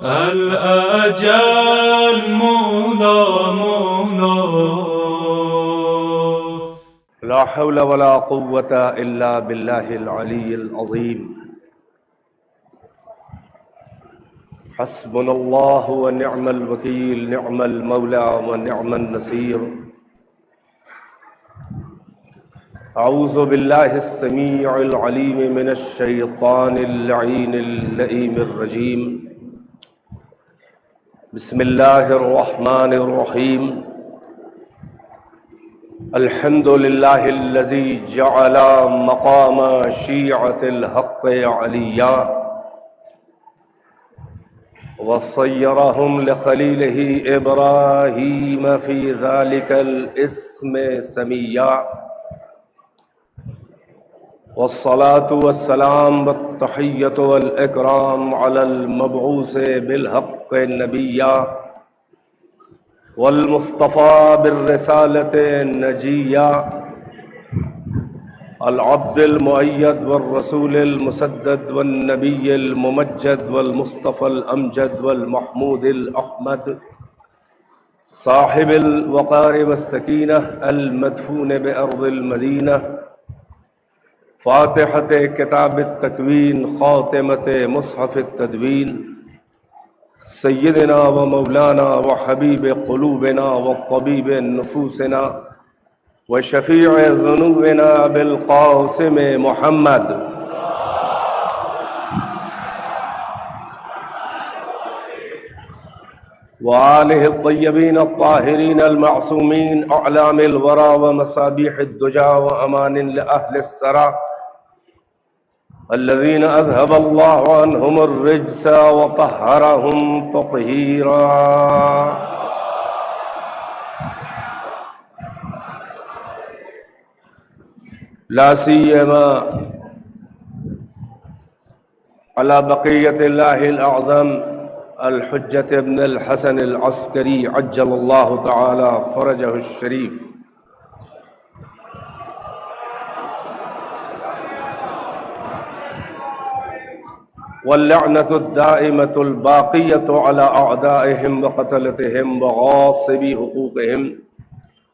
الأجل مولا مولا. لا حول ولا قوة إلا بالله العلي العظيم. حسبنا الله ونعم الوكيل، نعم المولى ونعم النصير. أعوذ بالله السميع العليم من الشيطان اللعين اللئيم الرجيم. بسم الله الرحمن الرحيم. الحمد لله الذي جعل مقام شيعة الحق عليا وصيرهم لخليله إبراهيم في ذلك الاسم سميا. والصلاة والسلام والتحية والإكرام على المبعوث بالحق نبيا والمصطفى بالرسالة النجية العبد المؤيد والرسول المسدد والنبي الممجد والمصطفى الأمجد والمحمود الأحمد صاحب الوقار والسكينة المدفون بأرض المدينة فاتحة کتاب التکوین خاتمة مصحف التدوین سیدنا و مولانا و حبیب قلوبنا و طبیب نفوسنا و شفیع ذنوبنا بالقاسم محمد وآلہ الطیبین الطاہرین المعصومین اعلام الورى ومصابیح الدجا وأمان لأہل السرى الذين أذهب الله عنهم الرجس وطهرهم تطهيرا. لا سيما على بقية الله الأعظم الحجة ابن الحسن العسكري عجل الله تعالى فرجه الشريف. واللعنة الدائمة الباقية على أعدائهم وقتلتهم وغاصبي حقوقهم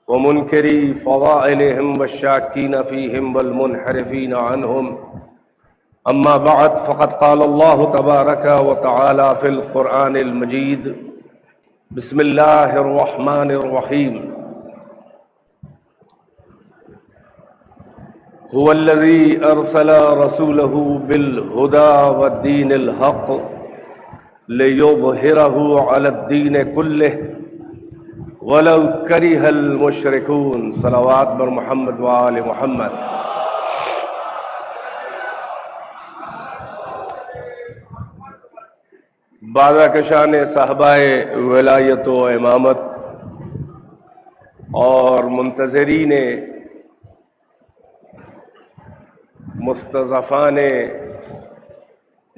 ومنكري فضائلهم والشاكين فيهم والمنحرفين عنهم. أما بعد، فقد قال الله تبارك وتعالى في القرآن المجيد: بسم الله الرحمن الرحيم. هو الذي أرسل رسوله بالهدى والدين الحق ليظهره على الدين كله ولو كره المشركون. صلوات بر محمد وآل محمد. بعد کشان صحابہ ولایت و امامت اور منتظرین مستضعفان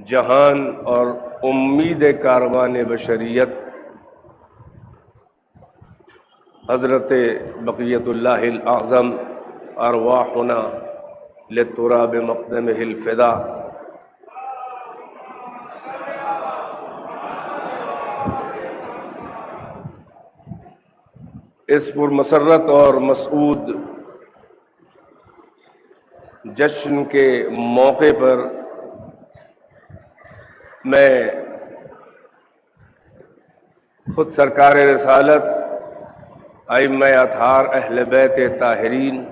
جہان اور امید کاروان بشریت حضرت بقیت اللہ الاعظم ارواحنا للتراب مقدمہ الفدا. اس پرمسرت اور مسعود جشن کے موقع پر میں خود سرکار رسالت، ائمہ اطہار، اہل بیت طاہرین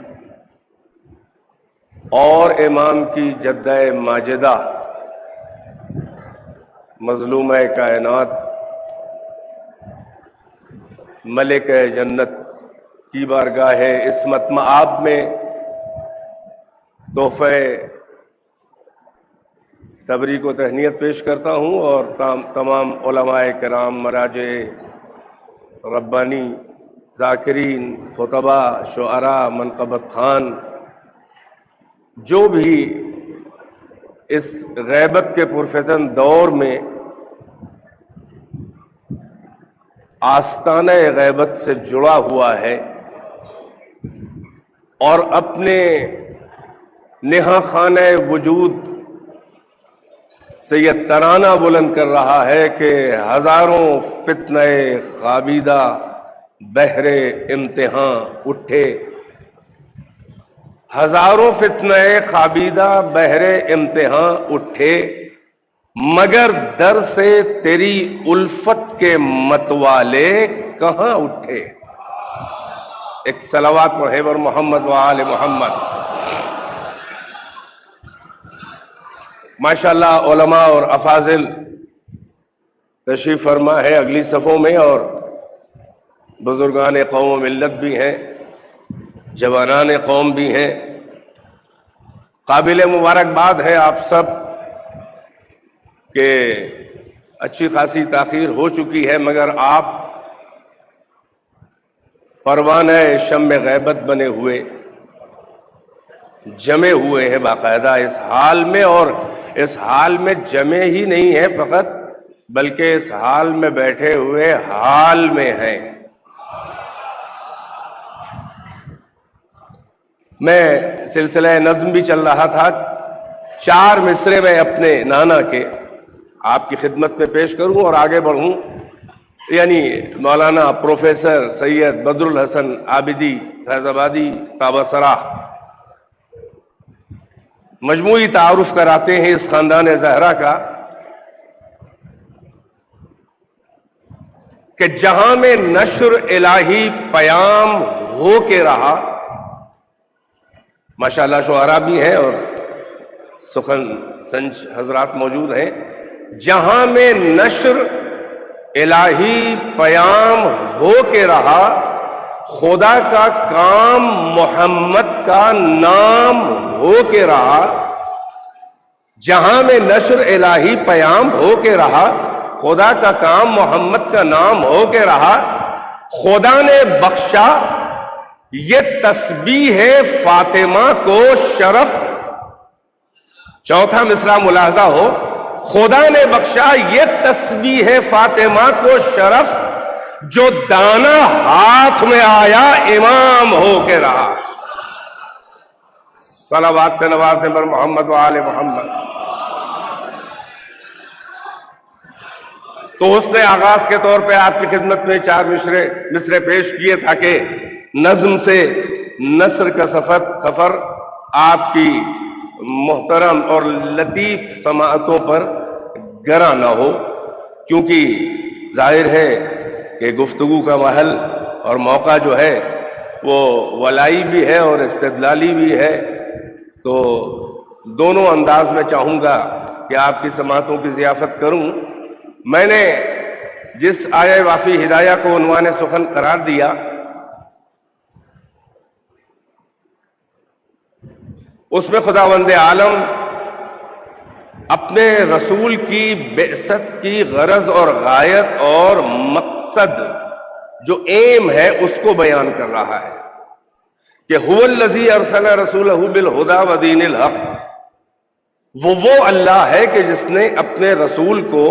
اور امام کی جدہ ماجدہ مظلومہ کائنات ملک جنت کی بارگاہ عصمت مآب میں تحفہ تبریک و تہنیت پیش کرتا ہوں، اور تمام علماء کرام، مراجع ربانی، ذاکرین، خطبہ، شعراء، منقبت خان، جو بھی اس غیبت کے پرفتن دور میں آستانہ غیبت سے جڑا ہوا ہے اور اپنے نہا خانہ وجود سید ترانہ بلند کر رہا ہے کہ ہزاروں فتنہ خوابیدہ بحر امتحان اٹھے، ہزاروں فتنہ خوابیدہ بحر امتحان اٹھے، مگر در سے تیری الفت کے متوالے کہاں اٹھے۔ ایک صلوات پڑھے بر محمد و آل محمد۔ ماشاءاللہ علماء اور افاضل تشریف فرما ہے اگلی صفوں میں، اور بزرگان قوم و ملت بھی ہیں، جوانان قوم بھی ہیں۔ قابل مبارکباد ہے آپ سب کہ اچھی خاصی تاخیر ہو چکی ہے، مگر آپ پروانہ شمع غیبت بنے ہوئے جمے ہوئے ہیں باقاعدہ اس حال میں، اور اس حال میں جمے ہی نہیں ہیں فقط، بلکہ اس حال میں بیٹھے ہوئے حال میں ہیں۔ میں سلسلہ نظم بھی چل رہا تھا، 4 مصرے میں اپنے نانا کے آپ کی خدمت میں پیش کروں اور آگے بڑھوں، یعنی مولانا پروفیسر سید بدر الحسن عابدی فیض آبادی تابسرہ مجموعی تعارف کراتے ہیں اس خاندان زہرا کا، کہ جہاں میں نشر الہی پیام ہو کے رہا، ماشاءاللہ شعراء بھی ہیں اور سخن سنج حضرات موجود ہیں، جہاں میں نشر الہی پیام ہو کے رہا، خدا کا کام محمد کا نام ہو کے رہا، جہاں میں نشر الہی پیام ہو کے رہا، خدا کا کام محمد کا نام ہو کے رہا، خدا نے بخشا یہ تسبیح فاطمہ کو شرف۔ چوتھا مصرع ملاحظہ ہو، خدا نے بخشا یہ تسبیح فاطمہ کو شرف، جو دانا ہاتھ میں آیا امام ہو کے رہا۔ صلوات سے نواز دیں بر محمد و آل محمد۔ تو اس نے آغاز کے طور پہ آپ کی خدمت میں 4 مصرے پیش کیے تاکہ نظم سے نثر کا سفر آپ کی محترم اور لطیف سماعتوں پر گراں نہ ہو، کیونکہ ظاہر ہے کہ گفتگو کا محل اور موقع جو ہے وہ ولائی بھی ہے اور استدلالی بھی ہے، تو دونوں انداز میں چاہوں گا کہ آپ کی سماعتوں کی ضیافت کروں۔ میں نے جس آیہ وافی ہدایہ کو عنوان سخن قرار دیا، اس میں خداوند عالم اپنے رسول کی بعثت کی غرض اور غایت اور مقصد جو ایم ہے اس کو بیان کر رہا ہے کہ هو الذی ارسل رسولہ بالہدی ودین الحق، وہ اللہ ہے کہ جس نے اپنے رسول کو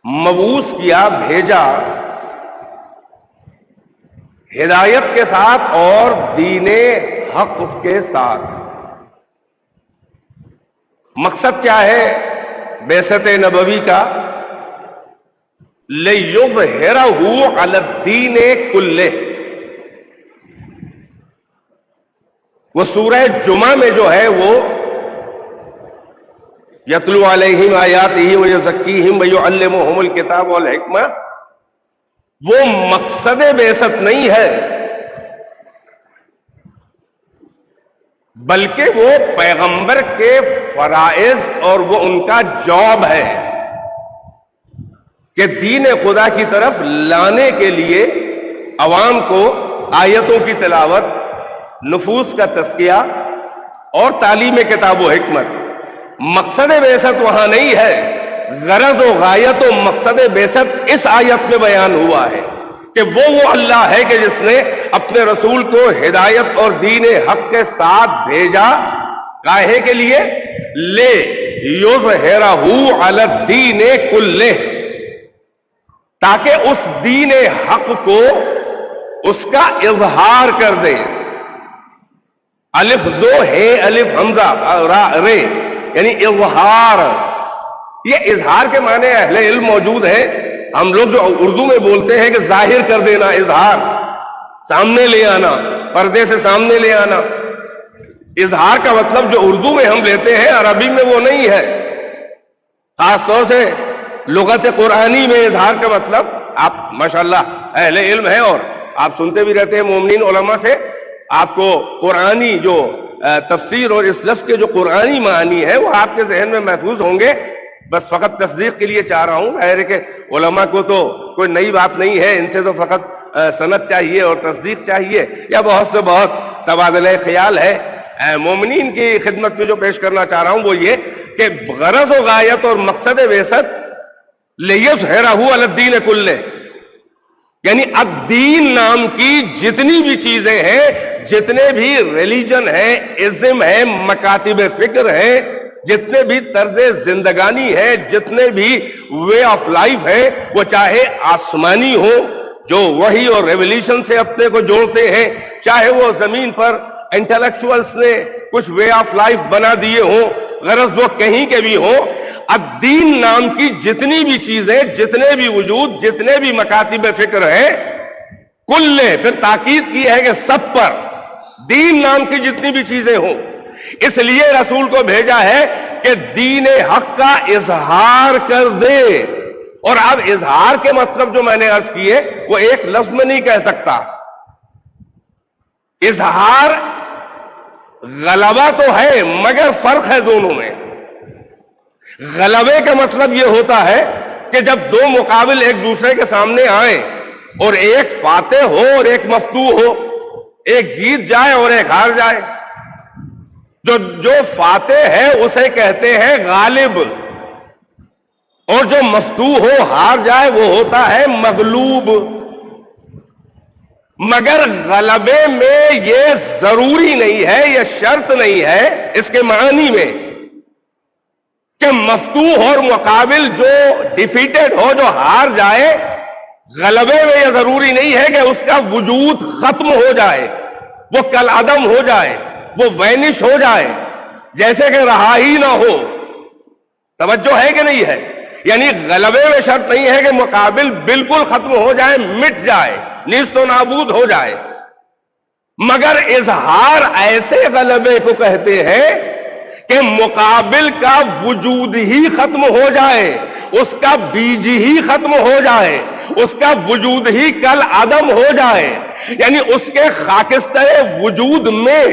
مبعوث کیا، بھیجا ہدایت کے ساتھ اور دین حق کے ساتھ۔ مقصد کیا ہے بعثت نبوی کا؟ لِيُظْهِرَهُ عَلَى الدِّينِ كُلِّهِ۔ وہ سورہ جمعہ میں جو ہے وہ یتلو علیہم آیاتہ ویزکیہم ویعلمہم الکتاب والحکمہ، وہ مقصد بعثت نہیں ہے، بلکہ وہ پیغمبر کے فرائض اور وہ ان کا جاب ہے کہ دین خدا کی طرف لانے کے لیے عوام کو آیتوں کی تلاوت، نفوس کا تزکیہ اور تعلیم کتاب و حکمت۔ مقصد بعثت وہاں نہیں ہے، غرض و غایت و مقصد بعثت اس آیت میں بیان ہوا ہے کہ وہ اللہ ہے کہ جس نے اپنے رسول کو ہدایت اور دین حق کے ساتھ بھیجا، کاہے کے لیے؟ لے یظہرہ علی الدین کلہ، تاکہ اس دین حق کو اس کا اظہار کر دے۔ الف زو ہے الف حمزہ را رے، یعنی اظہار. یہ اظہار کے معنی اہل علم موجود ہیں. ہم لوگ جو اردو میں بولتے ہیں کہ ظاہر کر دینا، اظہار سامنے لے آنا، پردے سے سامنے لے آنا. اظہار کا مطلب جو اردو میں ہم لیتے ہیں عربی میں وہ نہیں ہے. خاص طور سے لغت قرآنی میں اظہار کا مطلب، آپ ماشاءاللہ اہل علم ہیں اور آپ سنتے بھی رہتے ہیں مومنین علماء سے، آپ کو قرآنی جو تفسیر اور اس لفظ کے جو قرآنی معنی ہے وہ آپ کے ذہن میں محفوظ ہوں گے. بس فقط تصدیق کے لیے چاہ رہا ہوں. ظاہر ہے کہ علماء کو تو کوئی نئی بات نہیں ہے، ان سے تو فقط سند چاہیے اور تصدیق چاہیے یا بہت سے بہت تبادلہ خیال ہے. مومنین کی خدمت میں جو پیش کرنا چاہ رہا ہوں وہ یہ کہ غرض و غایت اور مقصد بعثت لیظہرہ علی الدین کلہ، یعنی الدین نام کی جتنی بھی چیزیں ہیں، جتنے بھی ریلیجن ہیں، ازم ہیں، مکاتب فکر ہیں، جتنے بھی طرز زندگانی ہے، جتنے بھی وے آف لائف ہے، وہ چاہے آسمانی ہو جو وحی اور ریولیشن سے اپنے کو جوڑتے ہیں، چاہے وہ زمین پر انٹلیکچوئلز نے کچھ وے آف لائف بنا دیے ہوں، غرض وہ کہیں کے بھی ہوں، الدین نام کی جتنی بھی چیزیں، جتنے بھی وجود، جتنے بھی مکاتب فکر ہیں، کل نے پھر تاکید کی ہے کہ سب پر دین نام کی جتنی بھی چیزیں ہوں. اس لیے رسول کو بھیجا ہے کہ دین حق کا اظہار کر دے. اور اب اظہار کے مطلب جو میں نے عرض کیے وہ ایک لفظ میں نہیں کہہ سکتا. اظہار غلبہ تو ہے مگر فرق ہے دونوں میں. غلبے کا مطلب یہ ہوتا ہے کہ جب دو مقابل ایک دوسرے کے سامنے آئیں اور ایک فاتح ہو اور ایک مفتوح ہو، ایک جیت جائے اور ایک ہار جائے. جو فاتح ہے اسے کہتے ہیں غالب، اور جو مفتوح ہو ہار جائے وہ ہوتا ہے مغلوب. مگر غلبے میں یہ ضروری نہیں ہے، یہ شرط نہیں ہے اس کے معنی میں کہ مفتوح اور مقابل جو ڈیفیٹڈ ہو، جو ہار جائے، غلبے میں یہ ضروری نہیں ہے کہ اس کا وجود ختم ہو جائے، وہ کل عدم ہو جائے، وہ وینش ہو جائے، جیسے کہ رہا ہی نہ ہو. توجہ ہے کہ نہیں ہے؟ یعنی غلبے میں شرط نہیں ہے کہ مقابل بالکل ختم ہو جائے، مٹ جائے، نیست و نابود ہو جائے. مگر اظہار ایسے غلبے کو کہتے ہیں کہ مقابل کا وجود ہی ختم ہو جائے، اس کا بیج ہی ختم ہو جائے، اس کا وجود ہی کل عدم ہو جائے. یعنی اس کے خاکستر وجود میں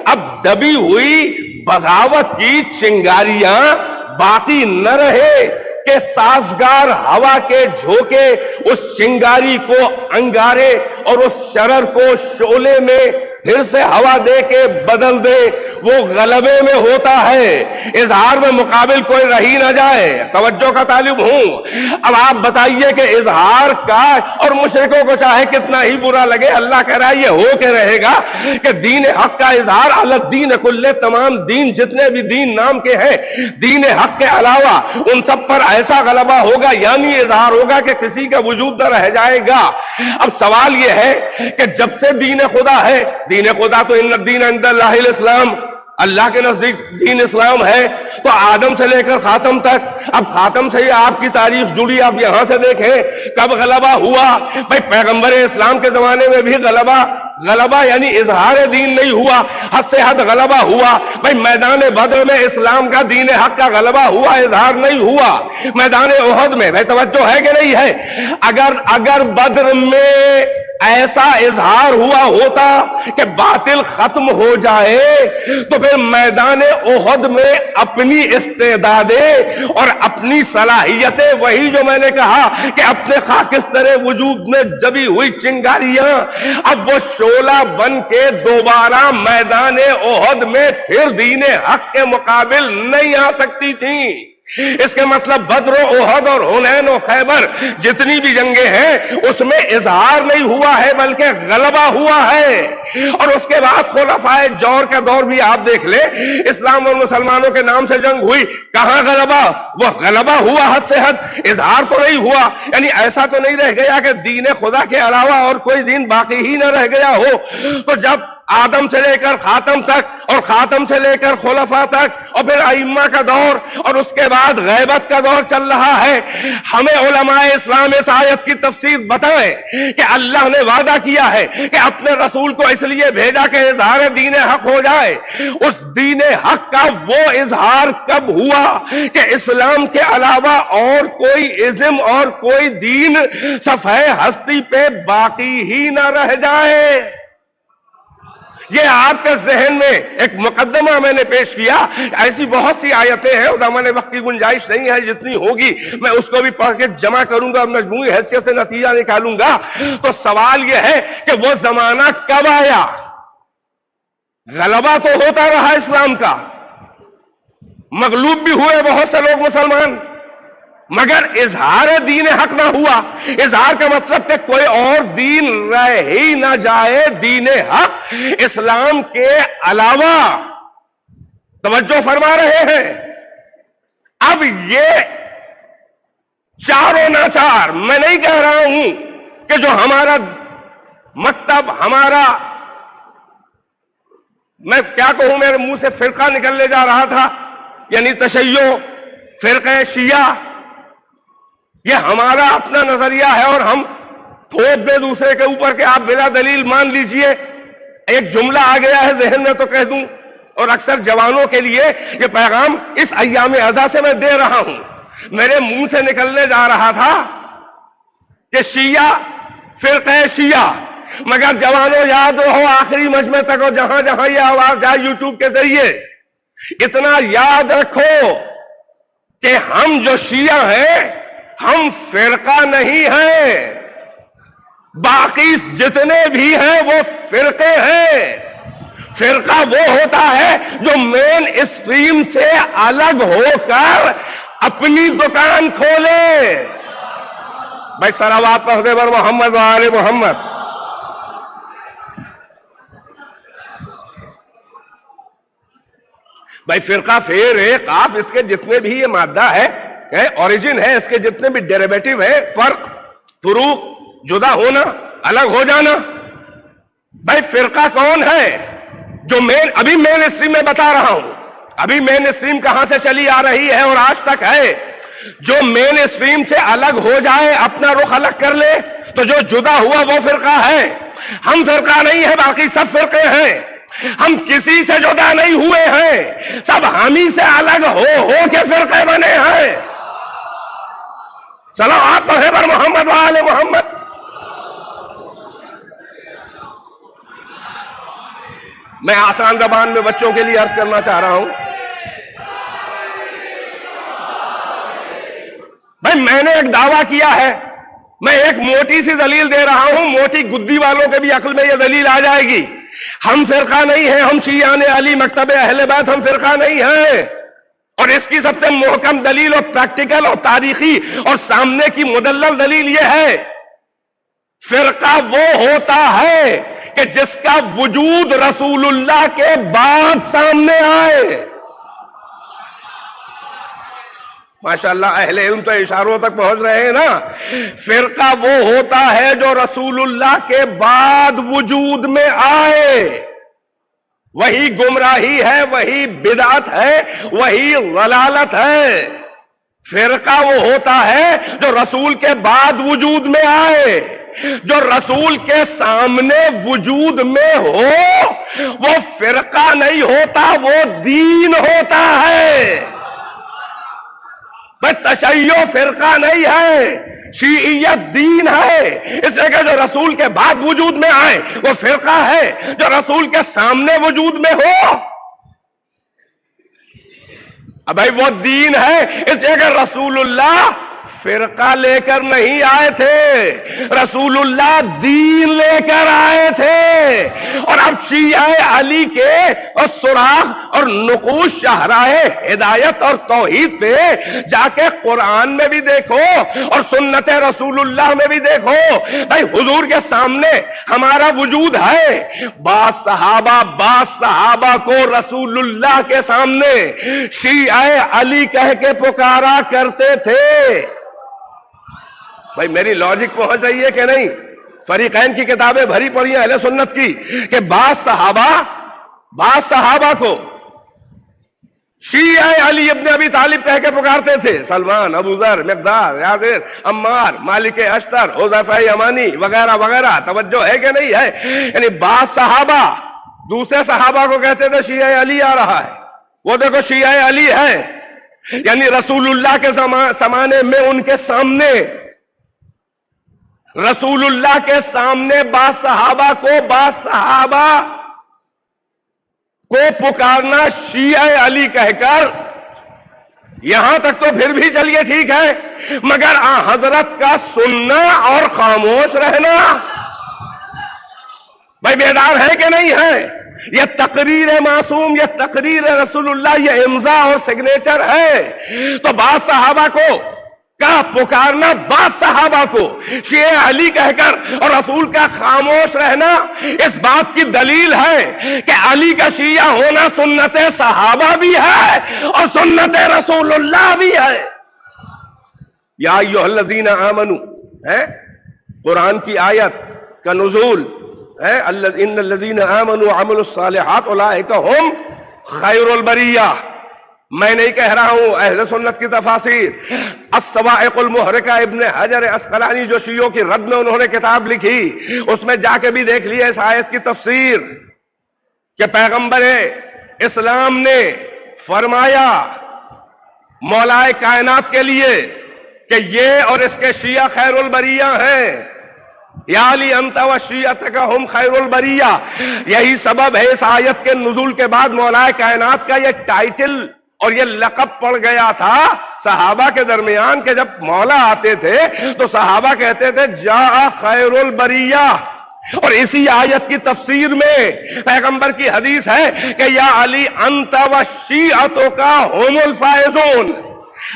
اب دبی ہوئی بغاوت کی چنگاریاں باقی نہ رہے کہ سازگار ہوا کے جھونکے اس چنگاری کو انگارے اور اس شرر کو شعلے میں پھر سے ہوا دے کے بدل دے. وہ غلبے میں ہوتا ہے، اظہار میں مقابل کوئی رہی نہ جائے. توجہ کا طالب ہوں. اب آپ بتائیے کہ اظہار کا، اور مشرکوں کو چاہے کتنا ہی برا لگے، اللہ کہہ رہا ہے یہ ہو کے رہے گا کہ دین حق کا اظہار علی الدین کلہ، تمام دین جتنے بھی دین نام کے ہیں، دین حق کے علاوہ ان سب پر ایسا غلبہ ہوگا، یعنی اظہار ہوگا کہ کسی کا وجود نہ رہ جائے گا. اب سوال یہ ہے کہ جب سے دین خدا ہے، دین خدا تو ان الدین عند اللہ الاسلام، اللہ کے نزدیک دین اسلام ہے، تو آدم سے لے کر خاتم تک، اب خاتم سے ہی آپ کی تاریخ جڑی. آپ یہاں سے دیکھیں کب غلبہ ہوا. بھائی پیغمبر اسلام کے زمانے میں بھی غلبہ یعنی اظہار دین نہیں ہوا، حد سے حد غلبہ ہوا. بھائی میدان بدر میں اسلام کا، دین حق کا غلبہ ہوا، اظہار نہیں ہوا. میدان احد میں، بھائی توجہ ہے کہ نہیں ہے، اگر بدر میں ایسا اظہار ہوا ہوتا کہ باطل ختم ہو جائے تو پھر میدان احد میں اپنی استعدادیں اور اپنی صلاحیتیں، وہی جو میں نے کہا کہ اپنے خاکستر وجود میں جبی ہوئی چنگاریاں اب وہ شعلہ بن کے دوبارہ میدان احد میں پھر دین حق کے مقابل نہیں آ سکتی تھیں. اس کے مطلب بدر و احد اور حنین و خیبر جتنی بھی جنگیں ہیں اس میں اظہار نہیں ہوا ہے بلکہ غلبہ ہوا ہے. اور اس کے بعد خلفائے جور کا دور بھی آپ دیکھ لیں، اسلام اور مسلمانوں کے نام سے جنگ ہوئی، کہاں غلبہ؟ وہ غلبہ ہوا حد سے حد، اظہار تو نہیں ہوا. یعنی ایسا تو نہیں رہ گیا کہ دین خدا کے علاوہ اور کوئی دین باقی ہی نہ رہ گیا ہو. تو جب آدم سے لے کر خاتم تک اور خاتم سے لے کر خلفاء تک اور پھر ائمہ کا دور اور اس کے بعد غیبت کا دور چل رہا ہے. ہمیں علماء اسلام اس آیت کی تفسیر بتائیں کہ اللہ نے وعدہ کیا ہے کہ اپنے رسول کو اس لیے بھیجا کہ اظہار دین حق ہو جائے. اس دین حق کا وہ اظہار کب ہوا کہ اسلام کے علاوہ اور کوئی ازم اور کوئی دین صفحہ ہستی پہ باقی ہی نہ رہ جائے. یہ آپ کے ذہن میں ایک مقدمہ میں نے پیش کیا. ایسی بہت سی آیتیں ہیں, ادامہ وقت کی گنجائش نہیں ہے, جتنی ہوگی میں اس کو بھی پڑھ کے جمع کروں گا, مجموعی حیثیت سے نتیجہ نکالوں گا. تو سوال یہ ہے کہ وہ زمانہ کب آیا؟ غلبہ تو ہوتا رہا اسلام کا, مغلوب بھی ہوئے بہت سے لوگ مسلمان, مگر اظہار دین حق نہ ہوا. اظہار کا مطلب کہ کوئی اور دین رہ ہی نہ جائے, دین حق اسلام کے علاوہ. توجہ فرما رہے ہیں؟ اب یہ چاروں ناچار, میں نہیں کہہ رہا ہوں کہ جو ہمارا مکتب, ہمارا, میں کیا کہوں, میرے منہ سے فرقہ نکلنے جا رہا تھا, یعنی تشیع, فرقہ شیعہ, یہ ہمارا اپنا نظریہ ہے اور ہم تھوپ دے دوسرے کے اوپر کہ آپ بلا دلیل مان لیجئے. ایک جملہ آ گیا ہے ذہن میں تو کہہ دوں, اور اکثر جوانوں کے لیے یہ پیغام اس ایام عزا سے میں دے رہا ہوں. میرے منہ سے نکلنے جا رہا تھا کہ شیعہ, فرقہ شیعہ, مگر جوانوں یاد رہو آخری مجمع تک اور جہاں جہاں یہ آواز جائے یوٹیوب کے ذریعے, اتنا یاد رکھو کہ ہم جو شیعہ ہیں ہم فرقہ نہیں ہیں. باقی جتنے بھی ہیں وہ فرقے ہیں. فرقہ وہ ہوتا ہے جو مین اسٹریم سے الگ ہو کر اپنی دکان کھولے. بھائی صلوات پڑھ دے بر محمد و آل محمد. بھائی فرقہ, فیر, قاف, اس کے جتنے بھی یہ مادہ ہے, اوریجن ہے, اس کے جتنے بھی ڈیریویٹو ہے, فرق, فروق, جدا ہونا, الگ ہو جانا. بھائی فرقہ کون ہے جو ابھی مین اسٹریم میں بتا رہا ہوں, ابھی مین اسٹریم کہاں سے چلی آ رہی ہے اور آج تک ہے, جو مین اسٹریم سے الگ ہو جائے, اپنا رخ الگ کر لے, تو جو جدا ہوا وہ فرقہ ہے. ہم فرقہ نہیں ہے, باقی سب فرقے ہیں. ہم کسی سے جدا نہیں ہوئے ہیں, سب ہمیں سے الگ ہو کے فرقے بنے ہیں. صلوات پڑھے بر محمد و آل محمد. میں آسان زبان میں بچوں کے لیے عرض کرنا چاہ رہا ہوں. بھائی میں نے ایک دعویٰ کیا ہے, میں ایک موٹی سی دلیل دے رہا ہوں, موٹی گدی والوں کے بھی عقل میں یہ دلیل آ جائے گی. ہم فرقہ نہیں ہیں, ہم شیعان علی مکتب اہل بیت, ہم فرقہ نہیں ہیں. اور اس کی سب سے محکم دلیل اور پریکٹیکل اور تاریخی اور سامنے کی مدلل دلیل یہ ہے, فرقہ وہ ہوتا ہے کہ جس کا وجود رسول اللہ کے بعد سامنے آئے. ماشاءاللہ اہل علم تو اشاروں تک پہنچ رہے ہیں نا. فرقہ وہ ہوتا ہے جو رسول اللہ کے بعد وجود میں آئے. وہی گمراہی ہے, وہی بدعت ہے, وہی ضلالت ہے. فرقہ وہ ہوتا ہے جو رسول کے بعد وجود میں آئے. جو رسول کے سامنے وجود میں ہو وہ فرقہ نہیں ہوتا, وہ دین ہوتا ہے. بھئی تشیع فرقہ نہیں ہے, شیعیت دین ہے. اس لیے کہ جو رسول کے بعد وجود میں آئے وہ فرقہ ہے, جو رسول کے سامنے وجود میں ہو اب بھائی وہ دین ہے. اس لیے کہ رسول اللہ فرقہ لے کر نہیں آئے تھے, رسول اللہ دین لے کر آئے تھے. اور اب شیعہ علی کے اور سراغ اور نقوش شاہراہ ہدایت اور توحید پہ جا کے قرآن میں بھی دیکھو اور سنت رسول اللہ میں بھی دیکھو. بھائی حضور کے سامنے ہمارا وجود ہے. بعض صحابہ کو رسول اللہ کے سامنے شیعہ علی کہہ کے پکارا کرتے تھے. بھائی میری لاجک پہنچ رہی ہے کہ نہیں؟ فریقین کی کتابیں بھری پڑی ہیں اہل سنت کی کہ بعض صحابہ کو شیعہ علی ابن ابی طالب کہہ کے پکارتے تھے. سلمان، ابو ذر، مقداد، یاسر، عمار، مالک اشتر، حذیفہ یمانی وغیرہ وغیرہ. توجہ ہے کہ نہیں ہے؟ یعنی بعض صحابہ دوسرے صحابہ کو کہتے تھے شیعہ علی آ رہا ہے، وہ دیکھو شیعہ علی ہے. یعنی رسول اللہ کے زمانے میں ان کے سامنے، رسول اللہ کے سامنے بعض صحابہ کو پکارنا شیعہ علی کہہ کر، یہاں تک تو پھر بھی چلیے ٹھیک ہے، مگر حضرت کا سننا اور خاموش رہنا. بھائی بیدار ہے کہ نہیں ہے؟ یہ تقریر معصوم، یہ تقریر رسول اللہ، یہ امضا اور سگنیچر ہے. تو بعض صحابہ کو کا پکارنا، بعض صحابہ کو شیعہ علی کہہ کر اور رسول کا خاموش رہنا، اس بات کی دلیل ہے کہ علی کا شیعہ ہونا سنت صحابہ بھی ہے اور سنت رسول اللہ بھی ہے. یا ایھا الذین آمنوا ہے قرآن کی آیت کا نزول ہے. ان الذین آمنوا وعملوا الصالحات اولئک ھم خیر البریہ. میں نہیں کہہ رہا ہوں، اہل سنت کی تفاسیر. الصواعق المحرقہ ابن حجر عسقلانی جو شیعوں کی رد میں انہوں نے کتاب لکھی، اس میں جا کے بھی دیکھ لیے اس آیت کی تفسیر کہ پیغمبر اسلام نے فرمایا مولائے کائنات کے لیے کہ یہ اور اس کے شیعہ خیر البریہ ہیں. یا علی انت و شیعتک ہم خیر البریہ. یہی سبب ہے اس آیت کے نزول کے بعد مولائے کائنات کا یہ ٹائٹل اور یہ لقب پڑ گیا تھا صحابہ کے درمیان کہ جب مولا آتے تھے تو صحابہ کہتے تھے جاء خیر البریہ. اور اسی آیت کی تفسیر میں پیغمبر کی حدیث ہے کہ یا علی انت و شیعتک ہم الفائزون.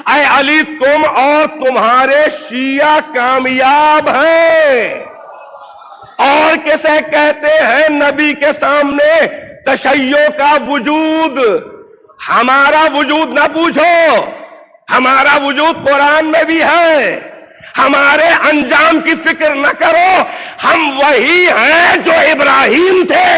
اے علی تم اور تمہارے شیعہ کامیاب ہیں. اور کسے کہتے ہیں نبی کے سامنے تشیع کا وجود؟ ہمارا وجود نہ پوچھو، ہمارا وجود قرآن میں بھی ہے. ہمارے انجام کی فکر نہ کرو، ہم وہی ہیں جو ابراہیم تھے.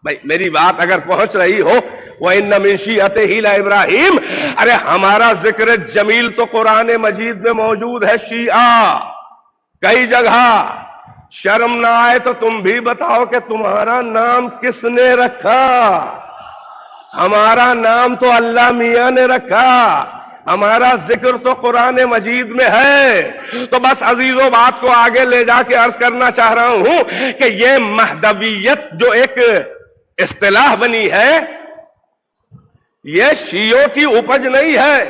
بھائی میری بات اگر پہنچ رہی ہو، وَإِنَّ مِن شِيعَتِهِ لَإِبْرَاهِيمَ، ارے ہمارا ذکر جمیل تو قرآن مجید میں موجود ہے. شیعہ کئی جگہ. شرم نہ آئے تو تم بھی بتاؤ کہ تمہارا نام کس نے رکھا؟ ہمارا نام تو اللہ میاں نے رکھا، ہمارا ذکر تو قرآن مجید میں ہے. تو بس عزیزو بات کو آگے لے جا کے عرض کرنا چاہ رہا ہوں کہ یہ مہدویت جو ایک اصطلاح بنی ہے، یہ شیعوں کی اپج نہیں ہے.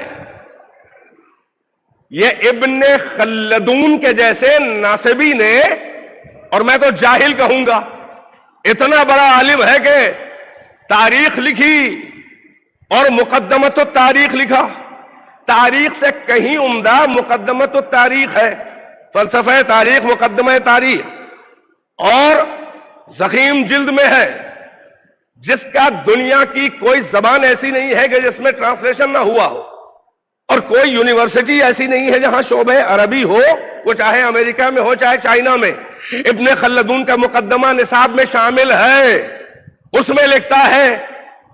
یہ ابن خلدون کے جیسے ناصبی نے، اور میں تو جاہل کہوں گا، اتنا بڑا عالم ہے کہ تاریخ لکھی اور مقدمت التاریخ لکھا. تاریخ سے کہیں عمدہ مقدمت التاریخ ہے، فلسفہ تاریخ، مقدمہ تاریخ، اور ضخیم جلد میں ہے، جس کا دنیا کی کوئی زبان ایسی نہیں ہے کہ جس میں ٹرانسلیشن نہ ہوا ہو، اور کوئی یونیورسٹی ایسی نہیں ہے جہاں شعبہ عربی ہو، وہ چاہے امریکہ میں ہو چاہے چائنا میں. ابن خلدون کا مقدمہ نصاب میں شامل ہے. اس میں لکھتا ہے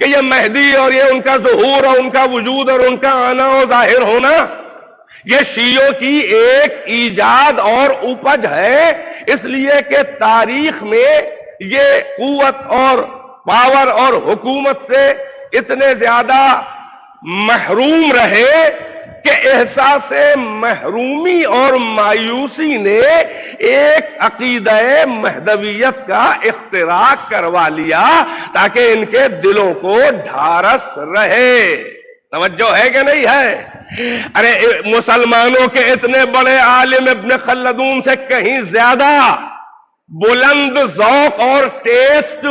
کہ یہ مہدی اور یہ ان کا ظہور اور ان کا وجود اور ان کا آنا و ظاہر ہونا، یہ شیعوں کی ایک ایجاد اور اپج ہے. اس لیے کہ تاریخ میں یہ قوت اور پاور اور حکومت سے اتنے زیادہ محروم رہے کہ احساس محرومی اور مایوسی نے ایک عقیدہ مہدویت کا اختراع کروا لیا تاکہ ان کے دلوں کو ڈھارس رہے. توجہ ہے کہ نہیں ہے؟ ارے مسلمانوں کے اتنے بڑے عالم ابن خلدون سے کہیں زیادہ بلند ذوق اور ٹیسٹ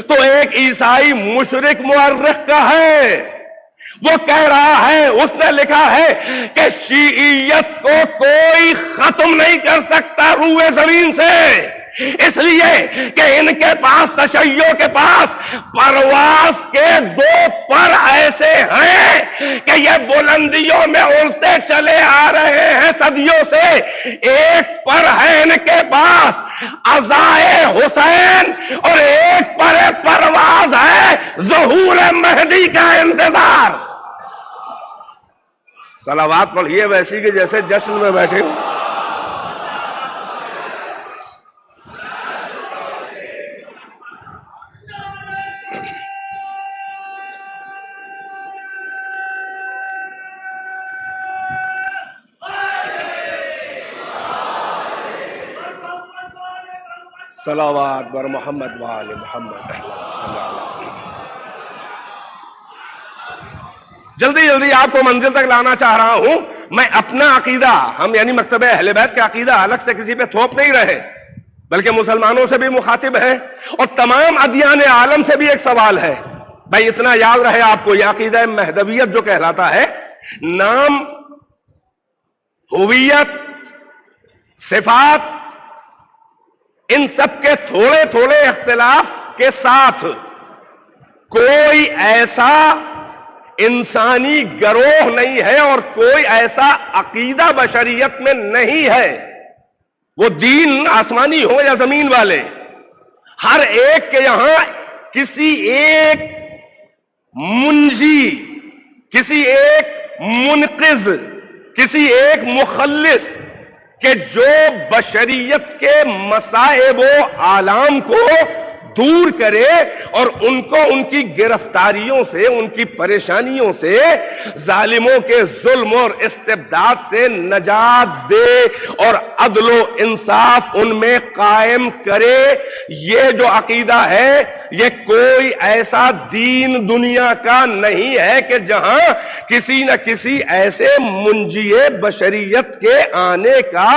تو ایک عیسائی مشرک مورخ کا ہے. وہ کہہ رہا ہے، اس نے لکھا ہے کہ شیعیت کو کوئی ختم نہیں کر سکتا روئے زمین سے، اس لیے کہ ان کے پاس، تشیع کے پاس پرواز کے دو پر ایسے ہیں کہ یہ بلندیوں میں اڑتے چلے آ رہے ہیں صدیوں سے ایک پر ہے ان کے پاس عزائے حسین اور ایک پر پرواز ہے ظہور مہدی کا انتظار. صلوات پڑھیے ویسی کہ جیسے جشن میں بیٹھے ہو. صلوات بر محمد وآل محمد. جلدی جلدی آپ کو منزل تک لانا چاہ رہا ہوں. میں اپنا عقیدہ، ہم یعنی مکتبہ اہل بیت کا عقیدہ الگ سے کسی پہ تھوپ نہیں رہے، بلکہ مسلمانوں سے بھی مخاطب ہے اور تمام ادیان عالم سے بھی ایک سوال ہے. بھائی اتنا یاد رہے آپ کو، یہ عقیدہ مہدویت جو کہلاتا ہے، نام، ہویت، صفات، ان سب کے تھوڑے تھوڑے اختلاف کے ساتھ کوئی ایسا انسانی گروہ نہیں ہے اور کوئی ایسا عقیدہ بشریت میں نہیں ہے، وہ دین آسمانی ہو یا زمین والے، ہر ایک کے یہاں کسی ایک منجی، کسی ایک منقذ، کسی ایک مخلص کہ جو بشریت کے مصائب و آلام کو دور کرے اور ان کو ان کی گرفتاریوں سے، ان کی پریشانیوں سے، ظالموں کے ظلم اور استبداد سے نجات دے اور عدل و انصاف ان میں قائم کرے. یہ جو عقیدہ ہے، یہ کوئی ایسا دین دنیا کا نہیں ہے کہ جہاں کسی نہ کسی ایسے منجی بشریت کے آنے کا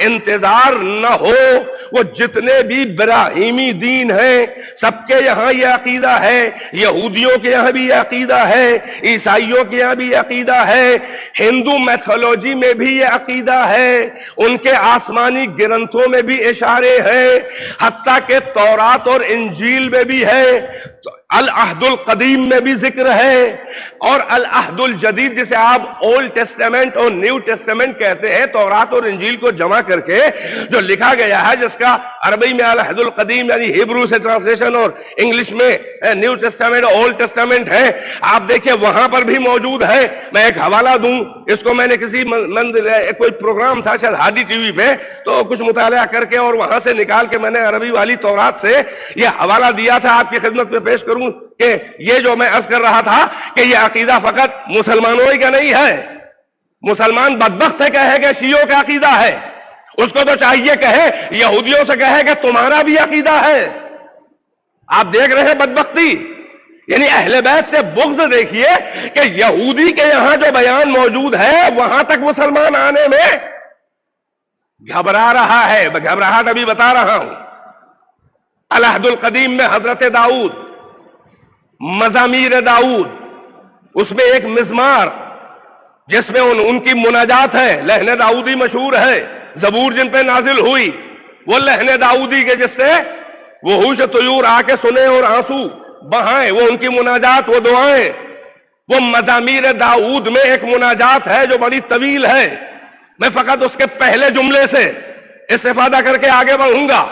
انتظار نہ ہو. وہ جتنے بھی ابراہیمی دین ہیں سب کے یہاں یہ عقیدہ ہے، یہودیوں کے یہاں بھی یہ عقیدہ ہے، عیسائیوں کے یہاں بھی یہ عقیدہ ہے، ہندو میتھولوجی میں بھی یہ عقیدہ ہے، ان کے آسمانی گرنتھوں میں بھی اشارے ہیں، حتیٰ کہ تورات اور انجیل میں بھی ہے، العہد القدیم میں بھی ذکر ہے، اور العہد الجدید جسے آپ اولڈ ٹیسٹمنٹ اور نیو ٹیسٹمنٹ کہتے ہیں، تورات اور انجیل کو جمع کر کے جو لکھا گیا ہے، جس کا عربی میں العہد القدیم یعنی ہیبرو سے ٹرانسلیشن اور انگلش میں نیو ٹیسٹمنٹ اولڈ ٹیسٹمنٹ ہے. آپ دیکھیں وہاں پر بھی موجود ہے. میں ایک حوالہ دوں، اس کو میں نے کسی کوئی پروگرام تھا شاید ہادی ٹی وی پہ، تو کچھ مطالعہ کر کے اور وہاں سے نکال کے میں نے عربی والی تورات سے یہ حوالہ دیا تھا، آپ کی خدمت میں پیش کروں کہ یہ جو میں عرض کر رہا تھا کہ یہ عقیدہ فقط مسلمانوں ہی کا نہیں ہے. مسلمان بدبخت ہے کہے کہ شیعوں کا عقیدہ ہے، اس کو تو چاہیے کہے یہودیوں سے کہے کہ تمہارا بھی عقیدہ ہے. آپ دیکھ رہے ہیں بدبختی، یعنی اہل بیت سے بغض دیکھیے کہ یہودی کے یہاں جو بیان موجود ہے وہاں تک مسلمان آنے میں گھبرا رہا ہے. گھبراہٹ ابھی بتا رہا ہوں. العہد القدیم میں حضرت داؤد، مزامیر داؤد، اس میں ایک مزمار جس میں ان کی مناجات ہے، لہن داؤدی مشہور ہے، زبور جن پہ نازل ہوئی، وہ لہن داؤدی کے جس سے وحوش طیور آ کے سنے اور آنسو بہائیں، وہ ان کی مناجات، وہ دعائیں. وہ مزامیر داؤد میں ایک مناجات ہے جو بڑی طویل ہے، میں فقط اس کے پہلے جملے سے استفادہ کر کے آگے بڑھوں گا.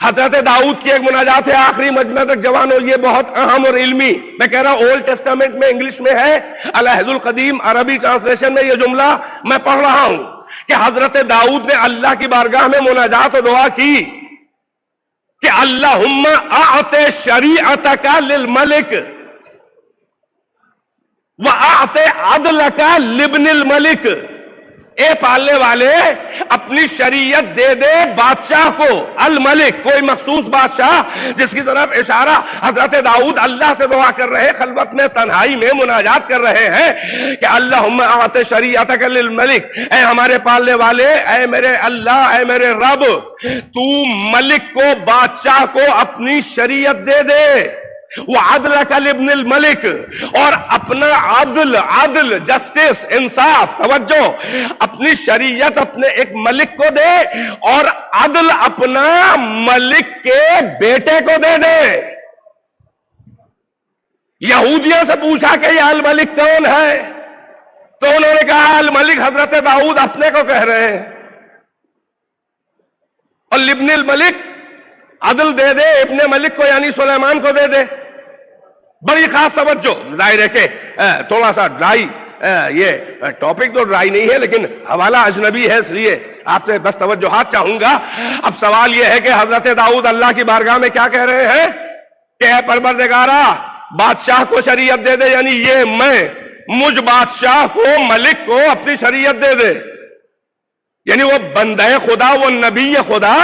حضرت داؤد کی ایک مناجات ہے، آخری مجمع تک جوانوں، یہ بہت اہم اور علمی، میں کہہ رہا ہوں اولڈ ٹیسٹمنٹ میں انگلش میں ہے، العہد القدیم عربی ٹرانسلیشن میں یہ جملہ میں پڑھ رہا ہوں کہ حضرت داؤد نے اللہ کی بارگاہ میں مناجات و دعا کی کہ اللہم اعط شریعتک للملک وَأَعْتِ عَدْلَكَ لِبْنِ الْمَلِكِ. اے پالنے والے اپنی شریعت دے دے بادشاہ کو، الملک کوئی مخصوص بادشاہ جس کی طرف اشارہ حضرت داؤد اللہ سے دعا کر رہے، خلوت میں تنہائی میں مناجات کر رہے ہیں کہ اللہم اعط شریعتک للملک، اے ہمارے پالنے والے، اے میرے اللہ، اے میرے رب، تو ملک کو، بادشاہ کو اپنی شریعت دے دے. وَعَدْلَكَ لِبْنِ الْمَلِكِ، اور اپنا عدل جسٹس انصاف توجہ اپنی شریعت اپنے ایک ملک کو دے اور عدل اپنا ملک کے بیٹے کو دے دے. یہودیوں سے پوچھا کہ یہ الملک کون ہے تو تو انہوں نے کہا الملک حضرت داؤد اپنے کو کہہ رہے ہیں، اور لبن الملک عدل دے دے، ابن ملک کو یعنی سلیمان کو دے دے۔ بڑی خاص توجہ، ظاہر ہے کہ تھوڑا سا ڈرائی، یہ ٹاپک تو ڈرائی نہیں ہے لیکن حوالہ اجنبی ہے، اس لیے آپ سے بس توجہات چاہوں گا۔ اب سوال یہ ہے کہ حضرت داؤد اللہ کی بارگاہ میں کیا کہہ رہے ہیں کہ اے پروردگارا بادشاہ کو شریعت دے دے، یعنی یہ مجھ بادشاہ کو، ملک کو اپنی شریعت دے دے، یعنی وہ بندہ خدا، وہ نبی خدا،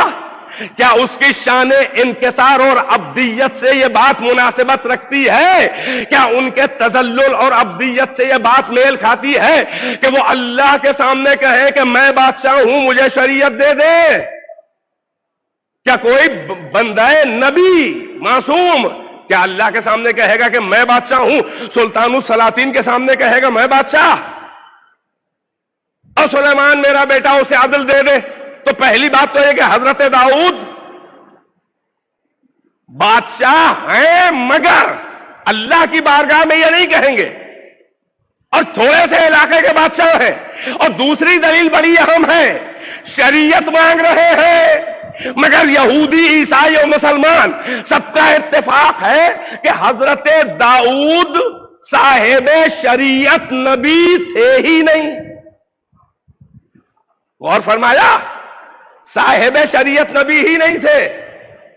کیا اس کی شان انکسار اور عبدیت سے یہ بات مناسبت رکھتی ہے؟ کیا ان کے تذلل اور عبدیت سے یہ بات میل کھاتی ہے کہ وہ اللہ کے سامنے کہے کہ میں بادشاہ ہوں، مجھے شریعت دے دے؟ کیا کوئی بندہ نبی معصوم کیا اللہ کے سامنے کہے گا کہ میں بادشاہ ہوں؟ سلطان السلاطین کے سامنے کہے گا میں بادشاہ، اور سلیمان میرا بیٹا اسے عدل دے دے؟ تو پہلی بات تو یہ کہ حضرت داؤد بادشاہ ہیں، مگر اللہ کی بارگاہ میں یہ نہیں کہیں گے، اور تھوڑے سے علاقے کے بادشاہ ہیں۔ اور دوسری دلیل بڑی اہم ہے، شریعت مانگ رہے ہیں، مگر یہودی، عیسائی اور مسلمان سب کا اتفاق ہے کہ حضرت داؤد صاحب شریعت نبی تھے ہی نہیں۔ اور فرمایا صاحب شریعت نبی ہی نہیں تھے،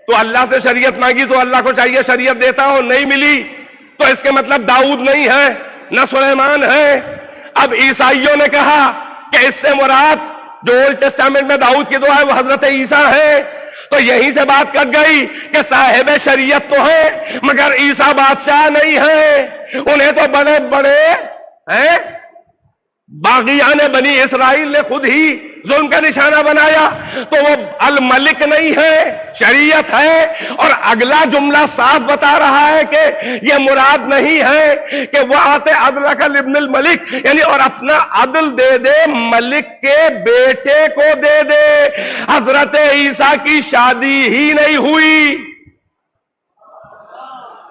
تو اللہ سے شریعت مانگی تو اللہ کو چاہیے شریعت دیتا ہو، نہیں ملی تو اس کے مطلب داؤد نہیں ہے، نہ سلیمان ہے۔ اب عیسائیوں نے کہا کہ اس سے مراد جو اولڈ ٹیسٹامنٹ میں داؤد کی دعا ہے وہ حضرت عیسیٰ ہے، تو یہیں سے بات کٹ گئی کہ صاحب شریعت تو ہے مگر عیسیٰ بادشاہ نہیں ہے۔ انہیں تو بڑے بڑے ہیں باغیان بنی اسرائیل نے خود ہی ظلم کا نشانہ بنایا، تو وہ الملک نہیں ہے، شریعت ہے۔ اور اگلا جملہ صاف بتا رہا ہے کہ یہ مراد نہیں ہے کہ وہ آتے عدل کا ابن الملک، یعنی اور اپنا عدل دے دے، ملک کے بیٹے کو دے دے۔ حضرت عیسیٰ کی شادی ہی نہیں ہوئی،